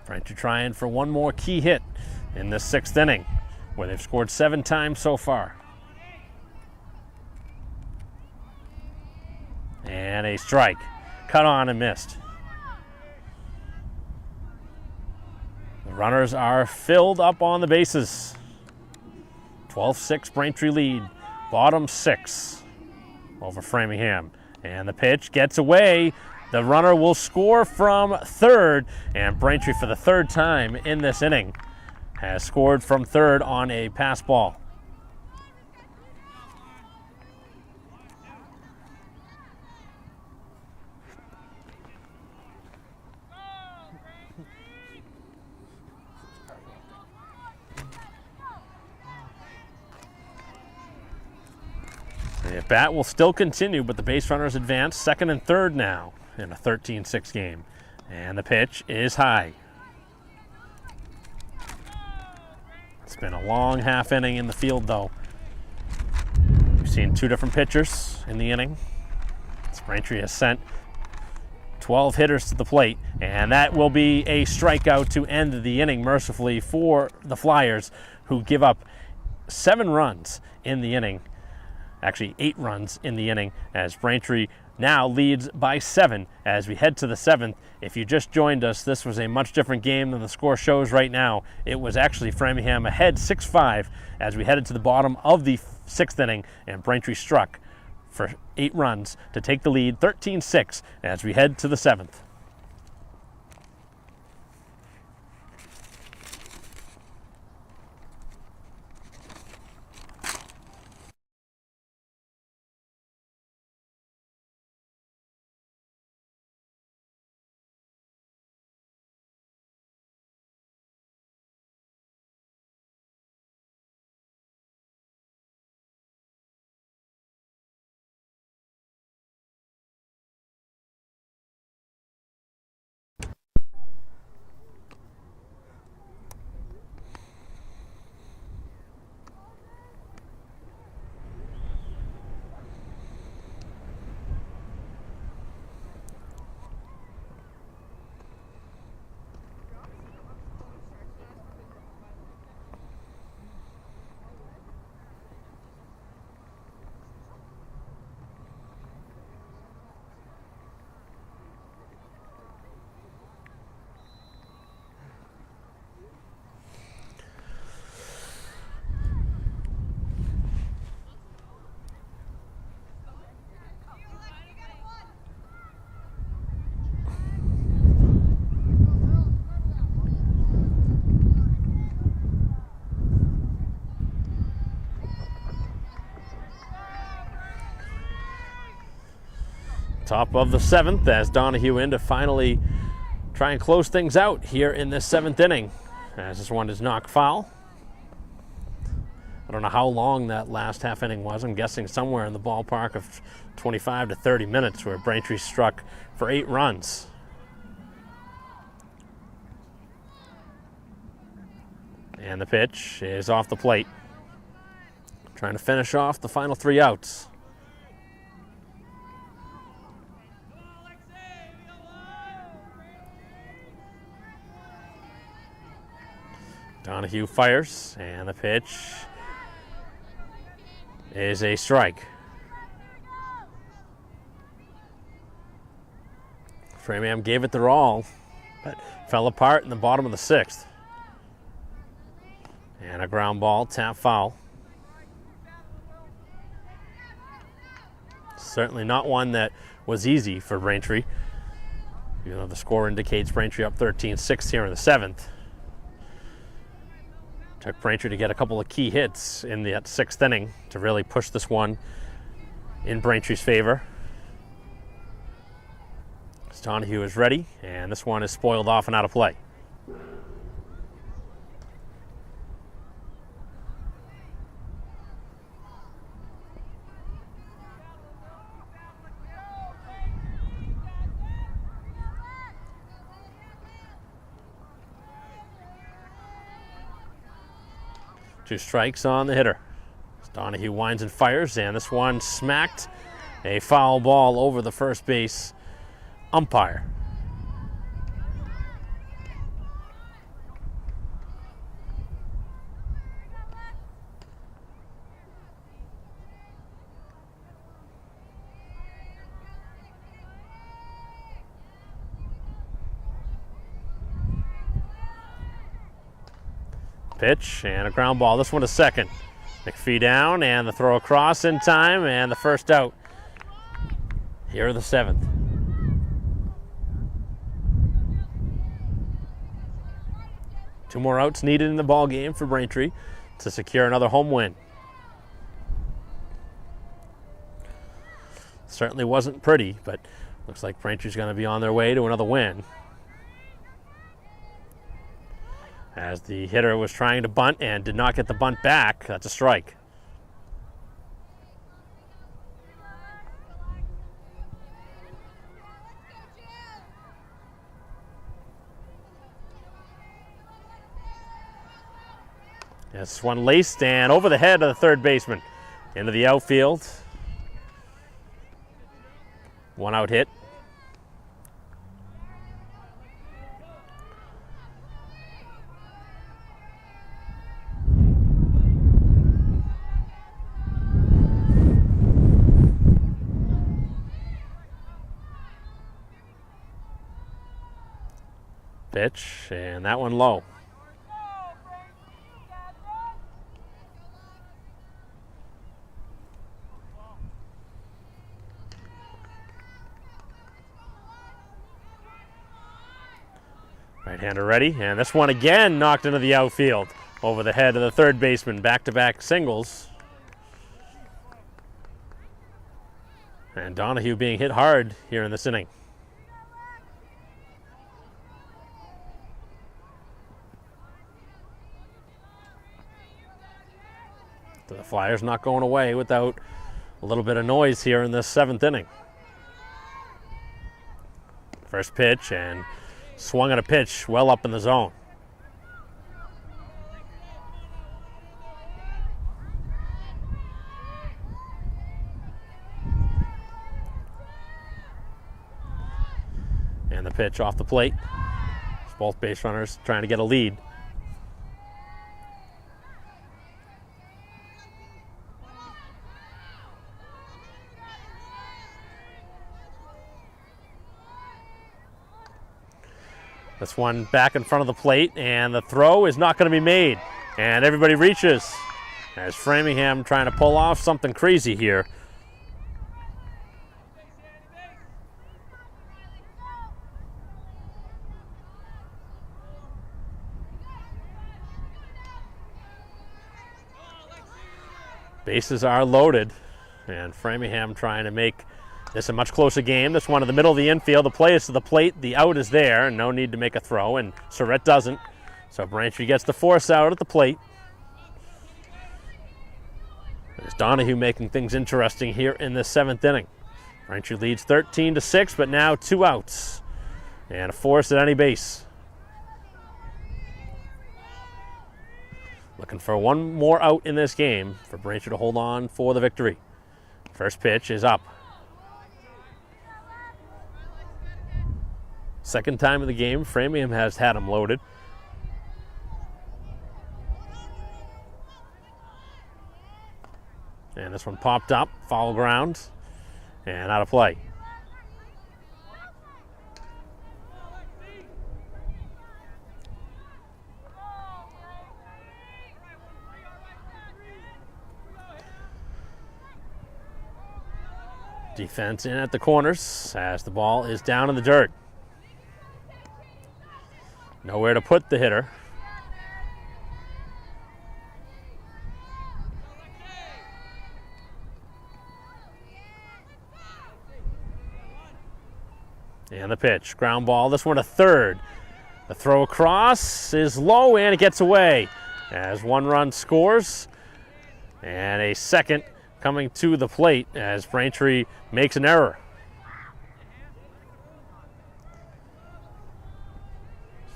Braintree trying for one more key hit in this 6th inning, where they've scored 7 times so far. And a strike. Cut on and missed. The Runners are filled up on the bases. 12-6 Braintree lead. Bottom 6 over Framingham. And the pitch gets away. The runner will score from third. And Braintree, for the third time in this inning, has scored from third on a pass ball. The at-bat will still continue, but the base runners advance second and third now in a 13-6 game. And the pitch is high. It's been a long half inning in the field, though. We've seen two different pitchers in the inning. Braintree has sent 12 hitters to the plate, and that will be a strikeout to end the inning, mercifully, for the Flyers, who give up 7 runs in the inning. Actually, 8 runs in the inning, as Braintree now leads by 7 as we head to the 7th. If you just joined us, this was a much different game than the score shows right now. It was actually Framingham ahead 6-5 as we headed to the bottom of the 6th inning, and Braintree struck for 8 runs to take the lead 13-6 as we head to the 7th. Top of the 7th as Donahue in to finally try and close things out here in this 7th inning, as this one is knocked foul. I don't know how long that last half inning was. I'm guessing somewhere in the ballpark of 25 to 30 minutes, where Braintree struck for 8 runs. And the pitch is off the plate. Trying to finish off the final 3 outs. Donahue fires, and the pitch is a strike. Framingham gave it their all, but fell apart in the bottom of the 6th. And a ground ball, tap foul. Certainly not one that was easy for Braintree, even though the score indicates Braintree up 13-6 here in the 7th. Took Braintree to get a couple of key hits in that 6th inning to really push this one in Braintree's favor. Donahue is ready, and this one is spoiled off and out of play. Two strikes on the hitter. Donahue winds and fires, and this one smacked a foul ball over the first base umpire. Pitch and a ground ball. This one to second. McPhee down and the throw across in time and the first out here in the 7th. Two more outs needed in the ball game for Braintree to secure another home win. Certainly wasn't pretty, but looks like Braintree's going to be on their way to another win. As the hitter was trying to bunt and did not get the bunt back, that's a strike. This one laced and over the head of the third baseman into the outfield. One out hit. Pitch, and that one low. Right-hander ready, and this one again knocked into the outfield over the head of the third baseman. Back-to-back singles. And Donahue being hit hard here in this inning. The Flyers not going away without a little bit of noise here in this 7th inning. First pitch and swung at a pitch well up in the zone. And the pitch off the plate. Both base runners trying to get a lead. This one back in front of the plate, and the throw is not going to be made. And everybody reaches as Framingham trying to pull off something crazy here. Bases are loaded, and Framingham trying to make this a much closer game. This one in the middle of the infield. The play is to the plate. The out is there, and no need to make a throw, and Surratt doesn't. So Braintree gets the force out at the plate. There's Donahue making things interesting here in the 7th inning. Braintree leads 13-6, but now 2 outs and a force at any base. Looking for one more out in this game for Braintree to hold on for the victory. First pitch is up. Second time in the game, Framingham has had him loaded. And this one popped up, foul ground, and out of play. Defense in at the corners as the ball is down in the dirt. Nowhere to put the hitter. And the pitch, ground ball, this one to third. The throw across is low and it gets away as one run scores. And a second coming to the plate as Braintree makes an error.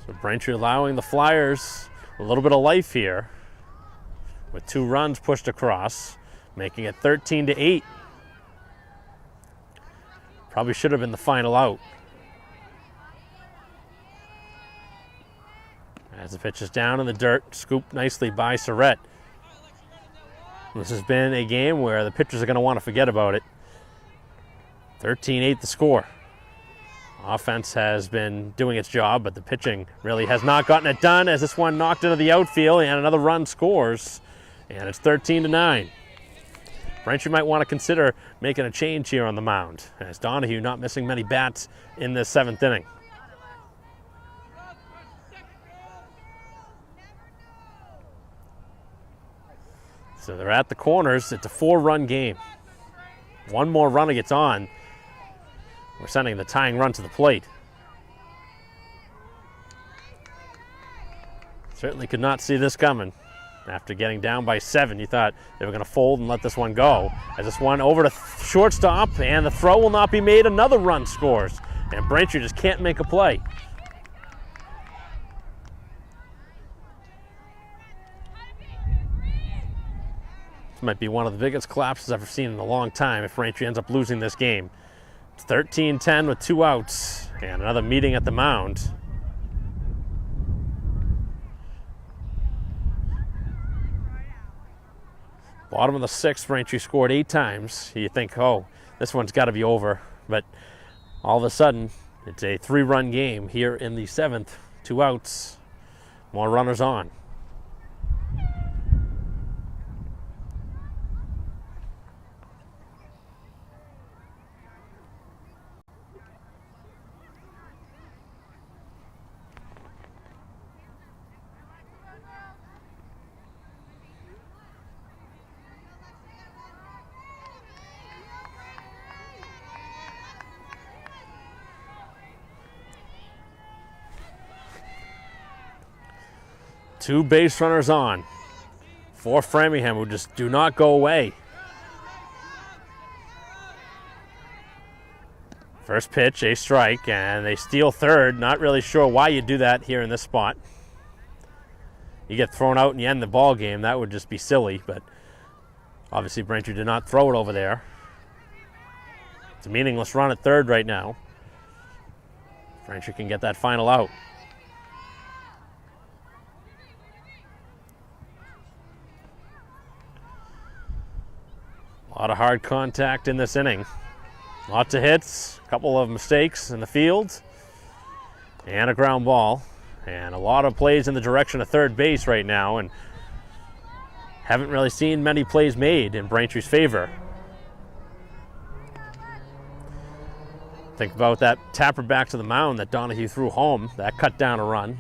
So Braintree allowing the Flyers a little bit of life here with 2 runs pushed across, making it 13-8. Probably should have been the final out. As the pitch is down in the dirt, scooped nicely by Surratt. This has been a game where the pitchers are going to want to forget about it. 13-8 the score. Offense has been doing its job, but the pitching really has not gotten it done as this one knocked into the outfield and another run scores. And it's 13-9. Braintree might want to consider making a change here on the mound, as Donahue not missing many bats in this 7th inning. So they're at the corners. It's a 4-run game. One more runner gets on. We're sending the tying run to the plate. Certainly could not see this coming. After getting down by 7, you thought they were going to fold and let this one go. As this one over to shortstop, and the throw will not be made. Another run scores, and Braintree just can't make a play. This might be one of the biggest collapses I've ever seen in a long time if Braintree ends up losing this game. It's 13-10 with 2 outs, and another meeting at the mound. Bottom of the 6th, Braintree scored 8 times. You think, oh, this one's got to be over. But all of a sudden, it's a 3-run game here in the 7th. 2 outs, more runners on. Two base runners on for Framingham, who just do not go away. First pitch, a strike, and they steal third. Not really sure why you do that here in this spot. You get thrown out and you end the ball game. That would just be silly, but obviously Braintree did not throw it over there. It's a meaningless run at third right now. Braintree can get that final out. A lot of hard contact in this inning. Lots of hits, a couple of mistakes in the field, and a ground ball. And a lot of plays in the direction of third base right now, and haven't really seen many plays made in Braintree's favor. Think about that tapper back to the mound that Donahue threw home. That cut down a run.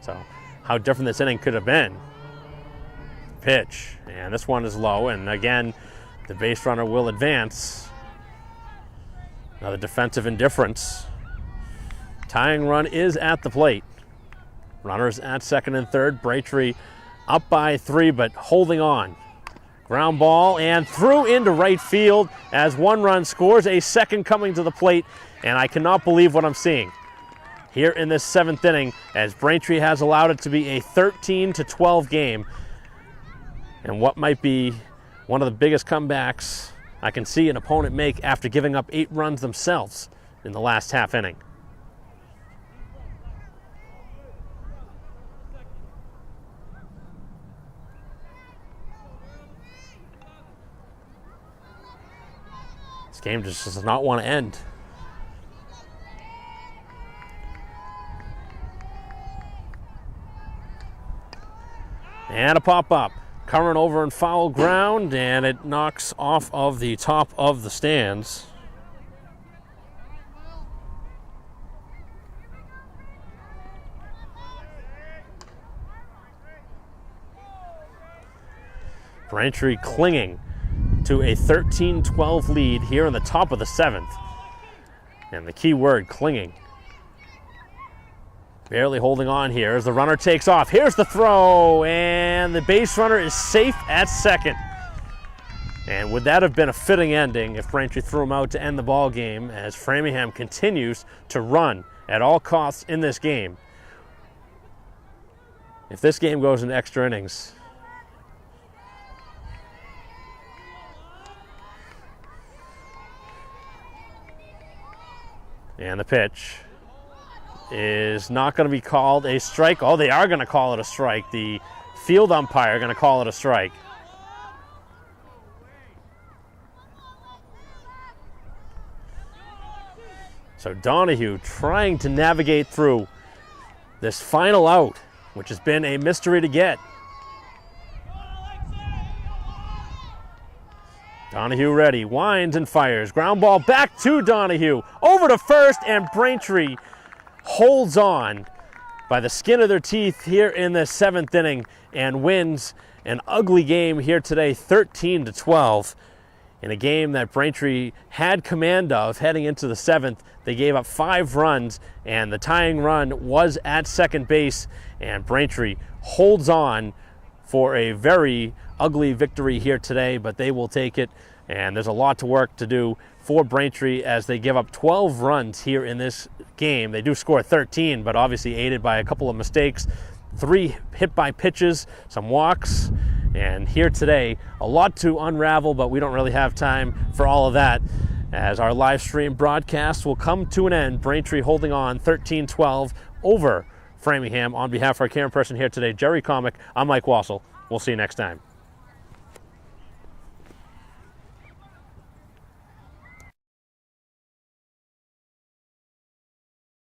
So how different this inning could have been. Pitch, and this one is low, and again, the base runner will advance. Another defensive indifference. Tying run is at the plate. Runners at second and third. Braintree up by 3, but holding on. Ground ball and through into right field as 1 run scores, a second coming to the plate, and I cannot believe what I'm seeing here in this 7th inning as Braintree has allowed it to be a 13-12 game, and what might be one of the biggest comebacks I can see an opponent make after giving up 8 runs themselves in the last half inning. This game just does not want to end. And a pop-up. Current over in foul ground, and it knocks off of the top of the stands. Braintree clinging to a 13-12 lead here in the top of the 7th. And the key word, clinging. Barely holding on here as the runner takes off. Here's the throw, and the base runner is safe at second. And would that have been a fitting ending if Braintree threw him out to end the ball game as Framingham continues to run at all costs in this game? If this game goes into extra innings, and the pitch is not going to be called a strike. Oh, they are going to call it a strike. The field umpire going to call it a strike. So Donahue trying to navigate through this final out, which has been a mystery to get. Donahue ready, winds and fires. Ground ball back to Donahue. Over to first, and Braintree holds on by the skin of their teeth here in the 7th inning and wins an ugly game here today, 13-12. In a game that Braintree had command of heading into the 7th. They gave up 5 runs, and the tying run was at second base, and Braintree holds on for a very ugly victory here today, but they will take it, and there's a lot to work to do for Braintree as they give up 12 runs here in this game. They do score 13, but obviously aided by a couple of mistakes, 3 hit by pitches, some walks, and here today, a lot to unravel, but we don't really have time for all of that as our live stream broadcast will come to an end. Braintree holding on 13-12 over Framingham. On behalf of our camera person here today, Jerry Comic, I'm Mike Wassel. We'll see you next time.